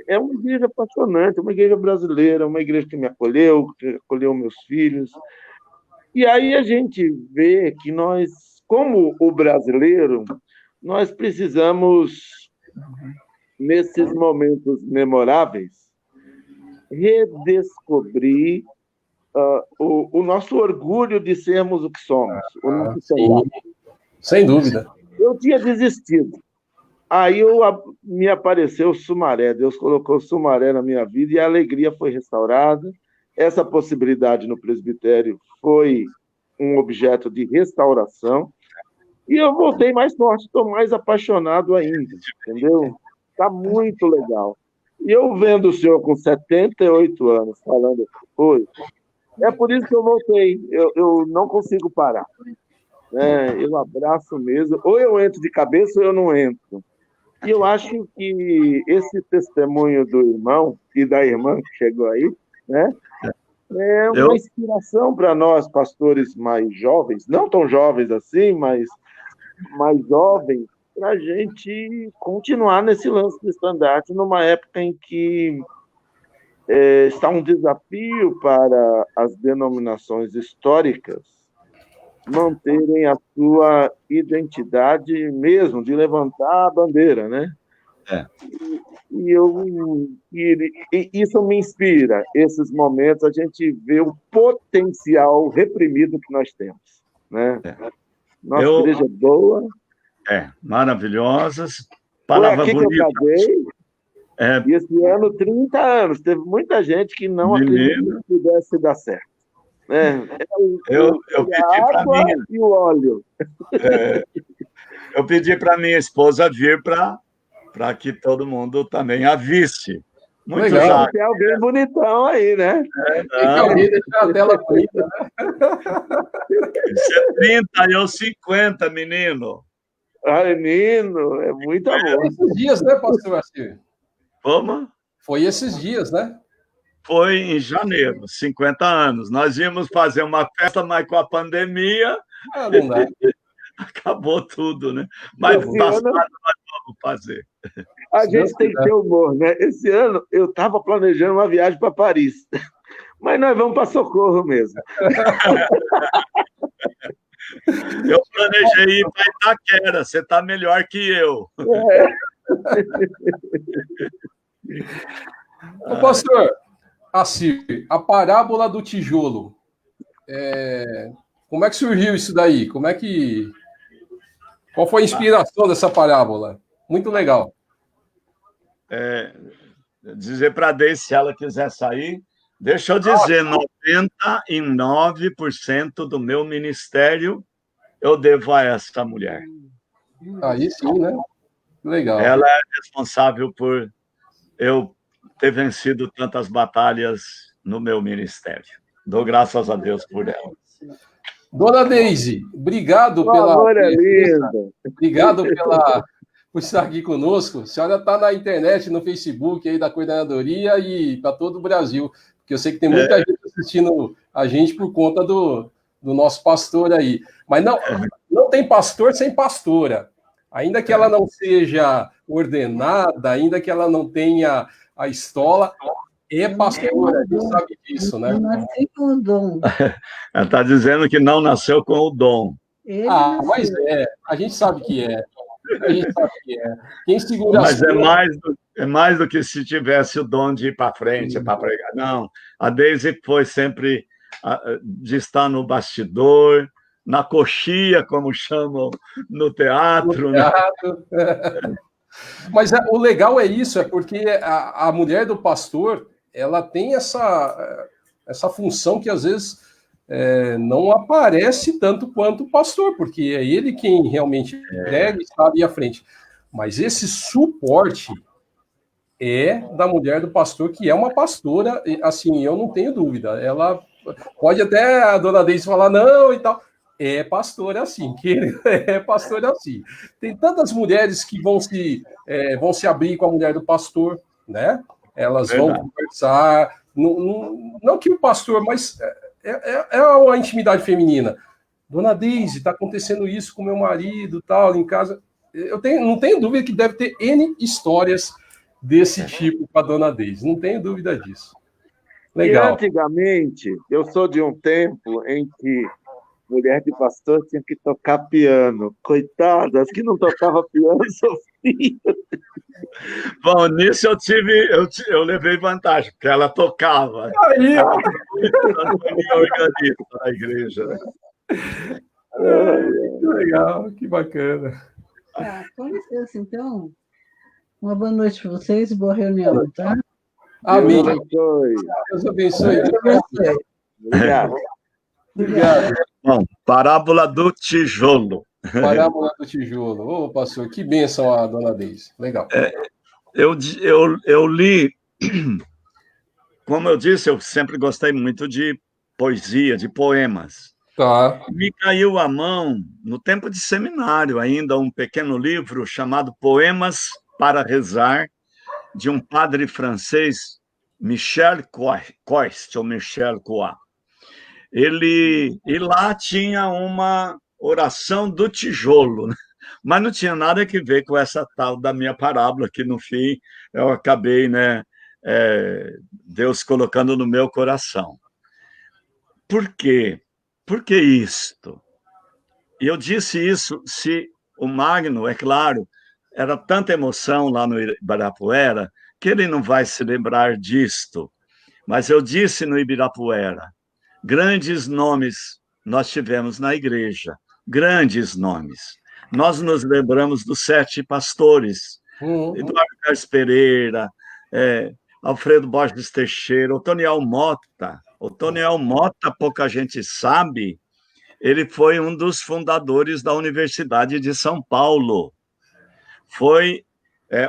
É uma igreja apaixonante, uma igreja brasileira, uma igreja que acolheu meus filhos. E aí a gente vê que nós, como o brasileiro, nós precisamos, nesses momentos memoráveis, redescobrir o nosso orgulho de sermos o que somos, o nosso Sim, sem dúvida. Eu tinha desistido. Aí me apareceu o Sumaré, Deus colocou o Sumaré na minha vida e a alegria foi restaurada. Essa possibilidade no presbitério foi um objeto de restauração e eu voltei mais forte, estou mais apaixonado ainda, entendeu? Está muito legal. E eu vendo o senhor com 78 anos falando, oi, é por isso que eu voltei, eu não consigo parar. Eu abraço mesmo, ou eu entro de cabeça ou eu não entro. E eu acho que esse testemunho do irmão e da irmã que chegou aí, né, é uma inspiração para nós, pastores mais jovens, não tão jovens assim, mas mais jovens, para a gente continuar nesse lance do estandarte numa época em que está um desafio para as denominações históricas manterem a sua identidade mesmo, de levantar a bandeira, né? E isso me inspira, esses momentos, a gente vê o potencial reprimido que nós temos, né? Nossa igreja é boa. Maravilhosas. Palavra bonita. Que eu casei, e esse ano, 30 anos. Teve muita gente que não acreditou que pudesse dar certo. Eu pedi para minha... e o óleo. Eu pedi para minha esposa vir para que todo mundo também a visse. Muito legal. Tem alguém bonitão aí, né? Tem alguém deixar a tela preta, né? Isso é 30 e eu 50, menino. Menino, é muito amor. Foi esses dias, né, pastor Assir? Como? Foi esses dias, né? Foi em janeiro, 50 anos. Nós íamos fazer uma festa, mas com a pandemia... não dá. Acabou tudo, né? Mas bastante nós vamos fazer. A gente tem que ter humor, né? Esse ano eu estava planejando uma viagem para Paris, mas nós vamos para Socorro mesmo. Eu planejei ir para Itaquera, você está melhor que eu. Ô, pastor Assir, a parábola do tijolo, como é que surgiu isso daí? Qual foi a inspiração dessa parábola? Muito legal. Dizer para a Deise, se ela quiser sair, deixa eu dizer, 99% do meu ministério eu devo a essa mulher. Aí sim, né? Legal. Ela é responsável por eu ter vencido tantas batalhas no meu ministério. Dou graças a Deus por ela. Dona Deise, obrigado obrigado por estar aqui conosco. A senhora está na internet, no Facebook aí da coordenadoria e para todo o Brasil, porque eu sei que tem muita gente assistindo a gente por conta do nosso pastor aí. Mas não tem pastor sem pastora. Ainda que ela não seja ordenada, ainda que ela não tenha a estola, é pastora, a gente sabe disso, né? Eu nasci com o dom. Ela está dizendo que não nasceu com o dom. Mas a gente sabe que é. A gente sabe que é. Quem segura Mas é mais do que se tivesse o dom de ir para frente, para pregar. Não, a Deise foi sempre de estar no bastidor, na coxia, como chamam no teatro. Né? Mas o legal é isso, é porque a mulher do pastor, ela tem essa função que às vezes não aparece tanto quanto o pastor, porque é ele quem realmente prega e sabe ir à frente. Mas esse suporte é da mulher do pastor, que é uma pastora, assim, eu não tenho dúvida. Ela pode até a dona Deise falar não e tal. É pastor assim, é pastor assim. Tem tantas mulheres que vão se abrir com a mulher do pastor, né? Elas vão conversar. Não que o pastor, mas é a intimidade feminina. Dona Deise, está acontecendo isso com meu marido, tal, em casa. Não tenho dúvida que deve ter N histórias desse tipo com a dona Deise, não tenho dúvida disso. E Legal. antigamente, eu sou de um tempo em que mulher de pastor tinha que tocar piano. Coitadas, que não tocava piano sofriam. Bom, nisso eu levei vantagem, porque ela tocava. Aí, ó. Ela foi minha organista da igreja, né? Que legal, que bacana. Com licença, então. Uma boa noite para vocês e boa reunião, tá? Amém. Deus abençoe. Deus abençoe. Deus abençoe. Obrigado. Obrigado. Bom, parábola do tijolo. Parábola do tijolo. Ô, pastor, que bênção a dona Deise. Legal. Eu li, como eu disse, eu sempre gostei muito de poesia, de poemas. Tá. Me caiu à mão, no tempo de seminário ainda, um pequeno livro chamado Poemas para Rezar, de um padre francês, Michel Coist, ou Michel Coist. E lá tinha uma oração do tijolo, né? Mas não tinha nada a ver com essa tal da minha parábola, que no fim eu acabei, né, Deus colocando no meu coração. Por quê? Por que isto? E eu disse isso, se o Magno, é claro, era tanta emoção lá no Ibirapuera, que ele não vai se lembrar disto. Mas eu disse no Ibirapuera, grandes nomes nós tivemos na igreja, grandes nomes. Nós nos lembramos dos 7 pastores, Eduardo Carlos Pereira, Alfredo Borges Teixeira, Otoniel Mota. Otoniel Mota, pouca gente sabe, ele foi um dos fundadores da Universidade de São Paulo. Foi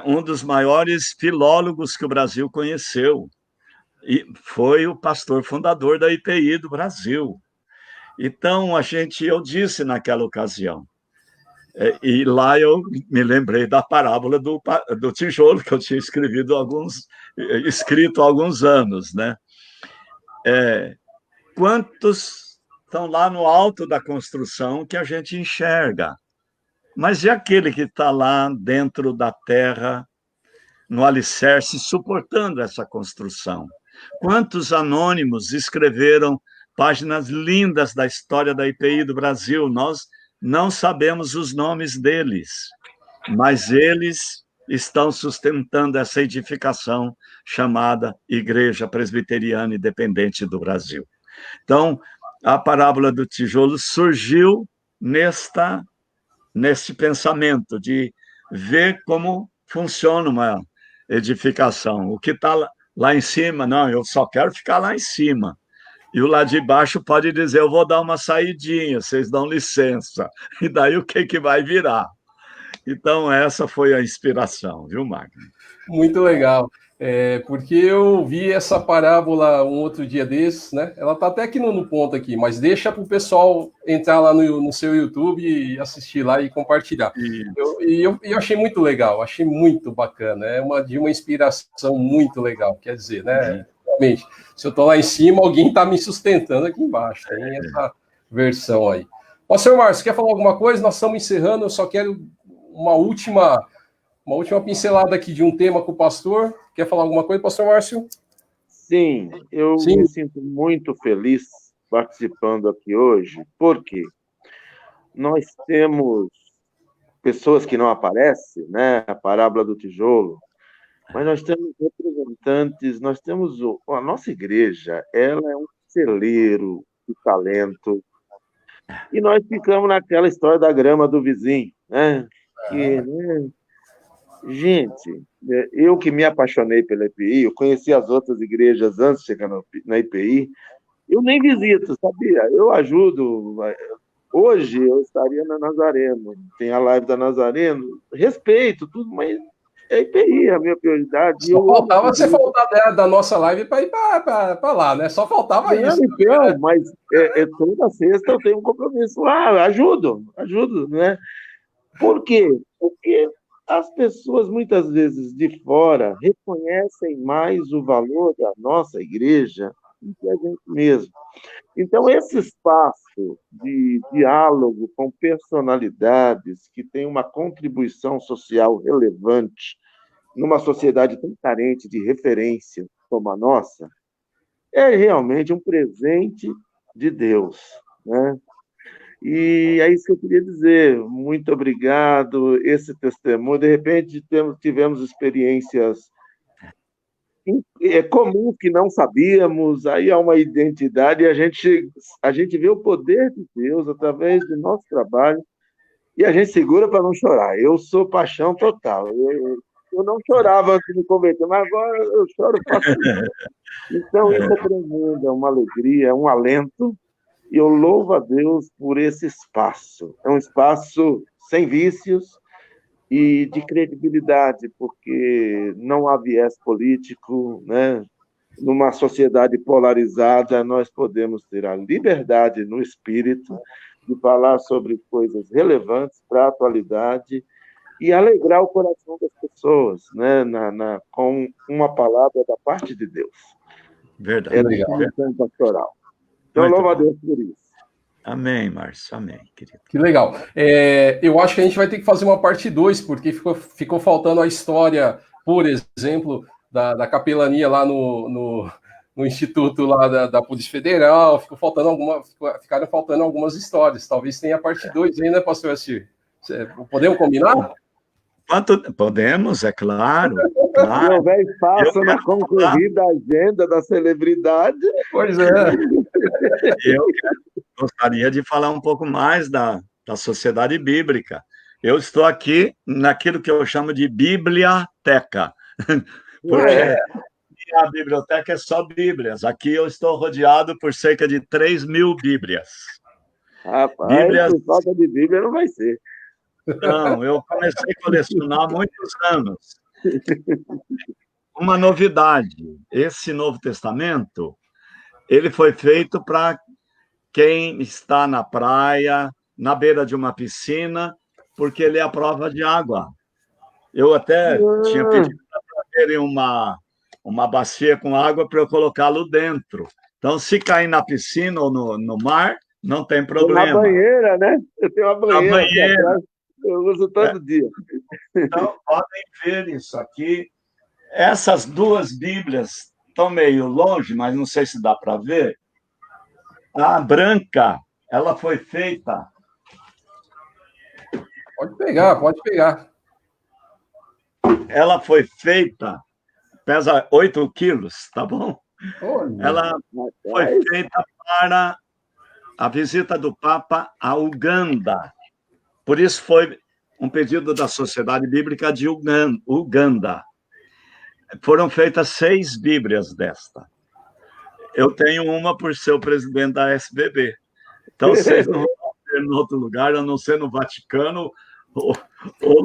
um dos maiores filólogos que o Brasil conheceu. E foi o pastor fundador da IPI do Brasil. Então, eu disse naquela ocasião, e lá eu me lembrei da parábola do tijolo, que eu tinha escrito há alguns anos, né? Quantos estão lá no alto da construção que a gente enxerga? Mas e aquele que está lá dentro da terra, no alicerce, suportando essa construção? Quantos anônimos escreveram páginas lindas da história da IPI do Brasil? Nós não sabemos os nomes deles, mas eles estão sustentando essa edificação chamada Igreja Presbiteriana Independente do Brasil. Então, a parábola do tijolo surgiu nesse pensamento de ver como funciona uma edificação. O que está lá em cima, não, eu só quero ficar lá em cima. E o lá de baixo pode dizer, eu vou dar uma saidinha, vocês dão licença. E daí o que vai virar? Então, essa foi a inspiração, viu, Magno? Muito legal. Porque eu vi essa parábola um outro dia desses, né? Ela está até aqui no ponto aqui, mas deixa para o pessoal entrar lá no seu YouTube e assistir lá e compartilhar. Eu achei muito legal, achei muito bacana. De uma inspiração muito legal, quer dizer, né? Realmente, se eu estou lá em cima, alguém está me sustentando aqui embaixo. Tem essa versão aí. Pastor Márcio, quer falar alguma coisa? Nós estamos encerrando, eu só quero uma última pincelada aqui de um tema com o pastor. Quer falar alguma coisa, pastor Márcio? Sim, eu me sinto muito feliz participando aqui hoje, porque nós temos pessoas que não aparecem, né? A parábola do tijolo, mas nós temos representantes, nós temos a nossa igreja, ela é um celeiro de talento, e nós ficamos naquela história da grama do vizinho, né? Gente, eu que me apaixonei pela IPI, eu conheci as outras igrejas antes de chegar na IPI, eu nem visito, sabia? Eu ajudo. Hoje eu estaria na Nazareno, tem a live da Nazareno, respeito tudo, mas é IPI, a minha prioridade. Só faltava você faltar da nossa live para ir para lá, né? Só faltava isso. Então, mas toda sexta eu tenho um compromisso lá, ajudo, né? Por quê? Porque as pessoas, muitas vezes, de fora, reconhecem mais o valor da nossa igreja do que a gente mesmo. Então, esse espaço de diálogo com personalidades que têm uma contribuição social relevante numa sociedade tão carente de referência como a nossa, é realmente um presente de Deus, né? E é isso que eu queria dizer. Muito obrigado. Esse testemunho, de repente, tivemos experiências comuns que não sabíamos, aí há uma identidade, e a gente vê o poder de Deus através do nosso trabalho, e a gente segura para não chorar. Eu sou paixão total. Eu não chorava antes de me converter, mas agora eu choro facilmente. Então, isso é tremendo, é uma alegria, é um alento, e eu louvo a Deus por esse espaço. É um espaço sem vícios e de credibilidade, porque não há viés político, né? Numa sociedade polarizada, nós podemos ter a liberdade no espírito de falar sobre coisas relevantes para a atualidade e alegrar o coração das pessoas, né? Com uma palavra da parte de Deus. Verdade. É na comissão pastoral. Então, Muito louvo a bom. Deus por isso. Amém, Márcio. Amém, querido. Que legal. Eu acho que a gente vai ter que fazer uma parte 2, porque ficou faltando a história, por exemplo, da capelania lá no Instituto lá da Polícia Federal. Ficaram faltando algumas histórias. Talvez tenha a parte 2 aí, né, pastor Assir? Podemos combinar? Podemos, é claro. Se houver espaço na concorrida agenda da celebridade. Pois é. Eu gostaria de falar um pouco mais da Sociedade Bíblica. Eu estou aqui naquilo que eu chamo de biblioteca, porque a biblioteca é só Bíblias. Aqui eu estou rodeado por cerca de 3.000 Bíblias. Rapaz, por falta de Bíblia não vai ser. Não, eu comecei a colecionar há muitos anos. Uma novidade, esse Novo Testamento, ele foi feito para quem está na praia, na beira de uma piscina, porque ele é a prova de água. Eu até tinha pedido para terem uma bacia com água para eu colocá-lo dentro. Então, se cair na piscina ou no mar, não tem problema. Uma banheira, né? Eu tenho uma banheira. Uma banheira. Eu uso todo dia. Então, podem ver isso aqui. Essas duas Bíblias estão meio longe, mas não sei se dá para ver. A branca, ela foi feita... Pode pegar, pode pegar. Ela foi feita, pesa 8 quilos, tá bom? Olha. Ela foi feita para a visita do Papa a Uganda. Por isso foi um pedido da Sociedade Bíblica de Uganda. Foram feitas 6 Bíblias desta. Eu tenho uma por ser o presidente da SBB. Então, vocês não vão ver em outro lugar, a não ser no Vaticano ou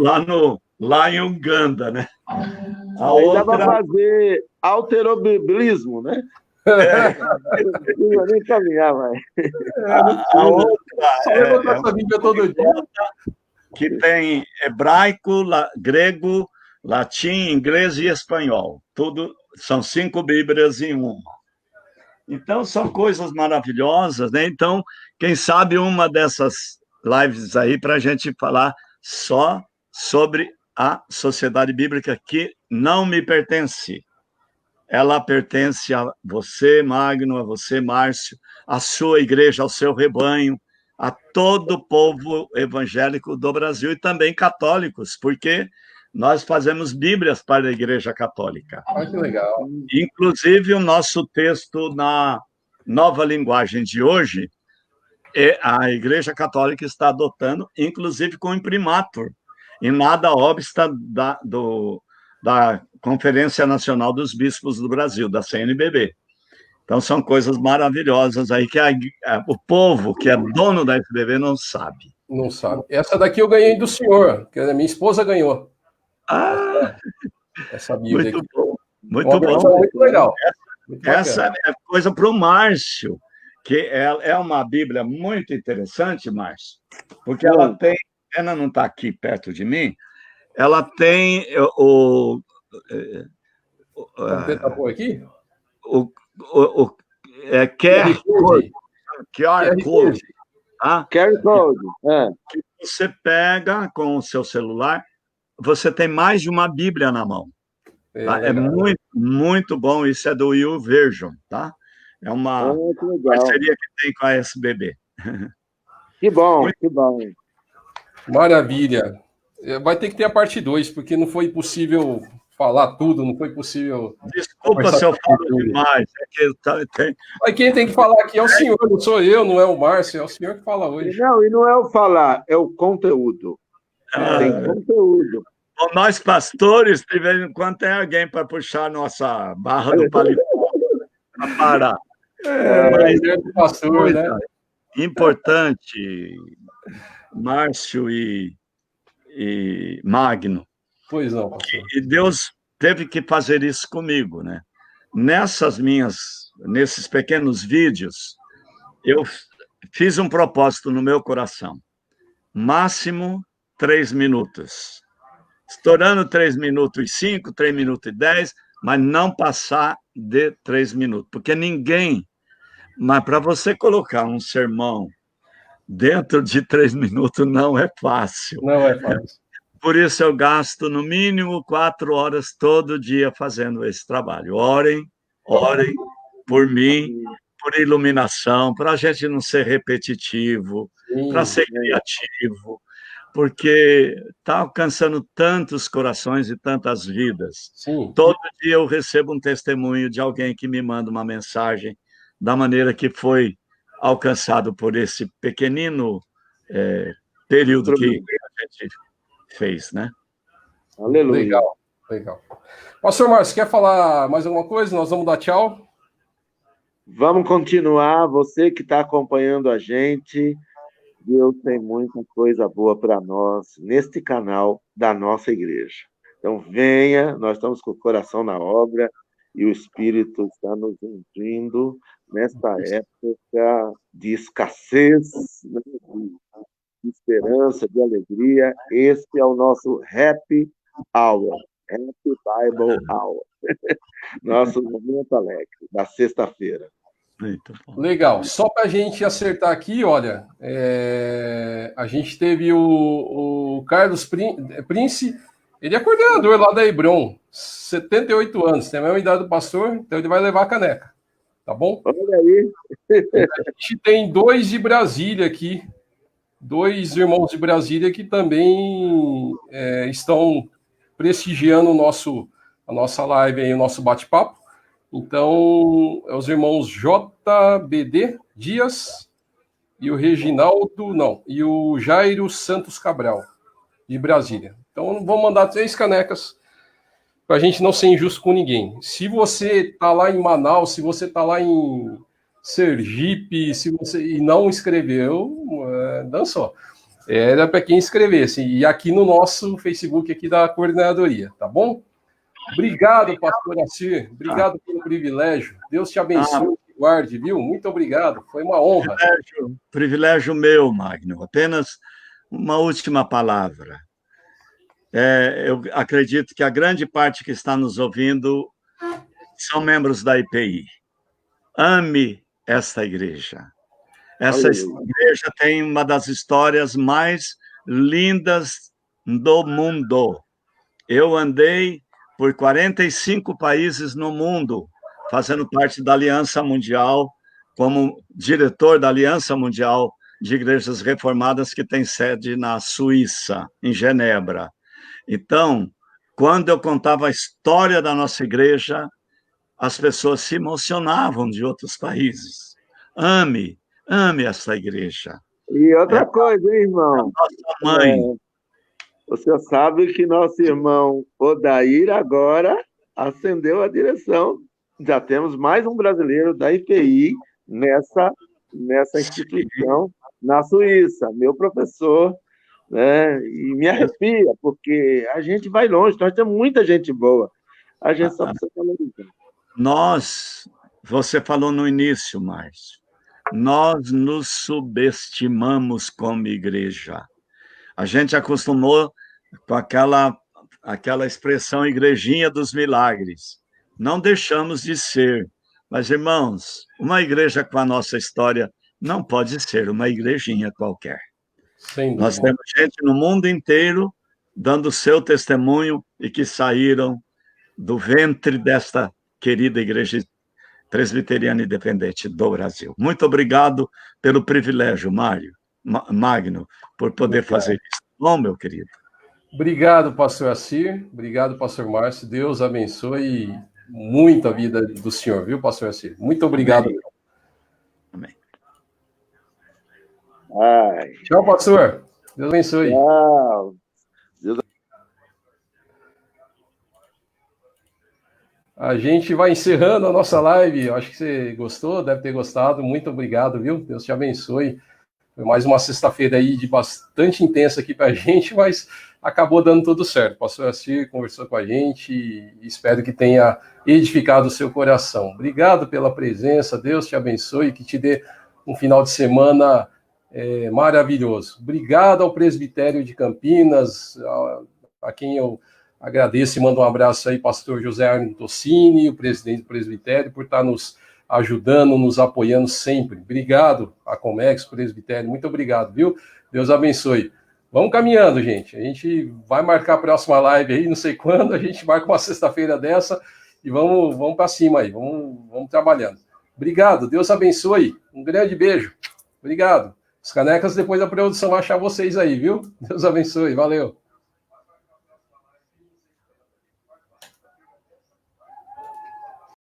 lá em Uganda, né? Aí dá para fazer alterobiblismo, né? Não vou nem caminhar, mais. A outra Só levantar essa Bíblia todo dia. Que tem hebraico, grego, latim, inglês e espanhol. Tudo são 5 Bíblias em uma. Então, são coisas maravilhosas, né? Então, quem sabe uma dessas lives aí para a gente falar só sobre a Sociedade Bíblica, que não me pertence. Ela pertence a você, Magno, a você, Márcio, à sua igreja, ao seu rebanho, a todo o povo evangélico do Brasil e também católicos, porque nós fazemos Bíblias para a Igreja Católica. Olha que legal. Inclusive, o nosso texto na nova linguagem de hoje, a Igreja Católica está adotando, inclusive com imprimatur, e nada obsta da Conferência Nacional dos Bispos do Brasil, da CNBB. Então, são coisas maravilhosas aí que o povo, que é dono da SBB, não sabe. Não sabe. Essa daqui eu ganhei do senhor, que a minha esposa ganhou. Essa Bíblia muito aqui. Bom. Muito bom. Muito legal. Essa é coisa para o Márcio, que é uma Bíblia muito interessante, Márcio, porque ela tem... Ela não está aqui perto de mim, ela tem Vamos tentar pôr aqui? QR Code. QR Code. QR Code. Que você pega com o seu celular, você tem mais de uma Bíblia na mão. Tá? É muito, muito bom. Isso é do YouVersion, tá? É uma parceria que tem com a SBB. Que bom, que bom. Maravilha. Vai ter que ter a parte 2, porque não foi possível falar tudo, não foi possível... Desculpa se eu falo demais. Mas quem tem que falar aqui é o senhor, não sou eu, não é o Márcio, é o senhor que fala hoje. Não, e não é o falar, é o conteúdo. Tem conteúdo. Bom, nós, pastores, de vez em quando tem alguém para puxar a nossa barra do paletó para parar. Mas é do pastor, né? Importante, Márcio e Magno. Pois não, pastor. E Deus teve que fazer isso comigo, né? Nesses pequenos vídeos, eu fiz um propósito no meu coração. Máximo 3 minutos. Estourando 3 minutos e 5, 3 minutos e 10, mas não passar de 3 minutos. Porque mas para você colocar um sermão dentro de 3 minutos não é fácil. Não é fácil. Por isso eu gasto no mínimo 4 horas todo dia fazendo esse trabalho. Orem por mim, por iluminação, para a gente não ser repetitivo, para ser criativo, porque está alcançando tantos corações e tantas vidas. Sim. Todo dia eu recebo um testemunho de alguém que me manda uma mensagem da maneira que foi alcançado por esse pequenino período que a gente fez, né? Aleluia. Legal. Pastor Márcio, quer falar mais alguma coisa? Nós vamos dar tchau. Vamos continuar. Você que está acompanhando a gente, Deus tem muita coisa boa para nós neste canal da nossa igreja. Então, venha, nós estamos com o coração na obra e o Espírito está nos ungindo nesta época de escassez, né, de esperança, de alegria. Este é o nosso Happy Hour, Happy Bible Hour. Nosso momento alegre, da sexta-feira. Legal. Só para a gente acertar aqui, olha, a gente teve o Carlos Prince, ele é coordenador lá da Hebron, 78 anos, tem a mesma idade do pastor, então ele vai levar a caneca, tá bom? Olha aí. A gente tem 2 de Brasília aqui, 2 irmãos de Brasília que também estão prestigiando a nossa live aí, o nosso bate-papo. Então, os irmãos JBD Dias e o Reginaldo, e o Jairo Santos Cabral, de Brasília. Então, vou mandar 3 canecas para a gente não ser injusto com ninguém. Se você está lá em Manaus, se você está lá em Sergipe, e não escreveu, dançou. Era para quem escrevesse. E aqui no nosso Facebook aqui da coordenadoria, tá bom? Obrigado, pastor Assir. Obrigado pelo privilégio. Deus te abençoe e guarde, viu? Muito obrigado. Foi uma honra. Privilégio meu, Magno. Apenas uma última palavra. Eu acredito que a grande parte que está nos ouvindo são membros da IPI. Ame esta igreja. Essa igreja tem uma das histórias mais lindas do mundo. Eu andei por 45 países no mundo, fazendo parte da Aliança Mundial, como diretor da Aliança Mundial de Igrejas Reformadas, que tem sede na Suíça, em Genebra. Então, quando eu contava a história da nossa igreja, as pessoas se emocionavam de outros países. Ame essa igreja. E outra coisa, hein, irmão? Nossa mãe. Você sabe que nosso irmão Odair agora ascendeu a direção. Já temos mais um brasileiro da IPI nessa instituição na Suíça, meu professor, né? E me arrepia, porque a gente vai longe, nós temos muita gente boa. A gente só precisa valorizar. Você falou no início, Márcio, nós nos subestimamos como igreja. A gente acostumou com aquela expressão igrejinha dos milagres. Não deixamos de ser. Mas, irmãos, uma igreja com a nossa história não pode ser uma igrejinha qualquer. Nós temos gente no mundo inteiro dando seu testemunho e que saíram do ventre desta querida Igreja Presbiteriana Independente do Brasil. Muito obrigado pelo privilégio, Magno, por poder fazer isso. Bom, meu querido. Obrigado, pastor Assir. Obrigado, pastor Márcio. Deus abençoe muito a vida do senhor, viu, pastor Assir? Muito obrigado. Amém. Ai. Tchau, pastor. Deus abençoe. Tchau. A gente vai encerrando a nossa live. Eu acho que você gostou, deve ter gostado. Muito obrigado, viu? Deus te abençoe. Foi mais uma sexta-feira aí de bastante intensa aqui para a gente, mas acabou dando tudo certo. O pastor Assir conversou com a gente e espero que tenha edificado o seu coração. Obrigado pela presença. Deus te abençoe, que te dê um final de semana maravilhoso. Obrigado ao Presbitério de Campinas, a quem eu agradeço e mando um abraço aí, pastor José Arno Tossini, o presidente do presbitério, por estar nos ajudando, nos apoiando sempre. Obrigado, a Comex, presbitério, muito obrigado, viu? Deus abençoe. Vamos caminhando, gente. A gente vai marcar a próxima live aí, não sei quando, a gente marca uma sexta-feira dessa e vamos para cima aí, vamos trabalhando. Obrigado, Deus abençoe. Um grande beijo. Obrigado. As canecas depois da produção vai achar vocês aí, viu? Deus abençoe. Valeu.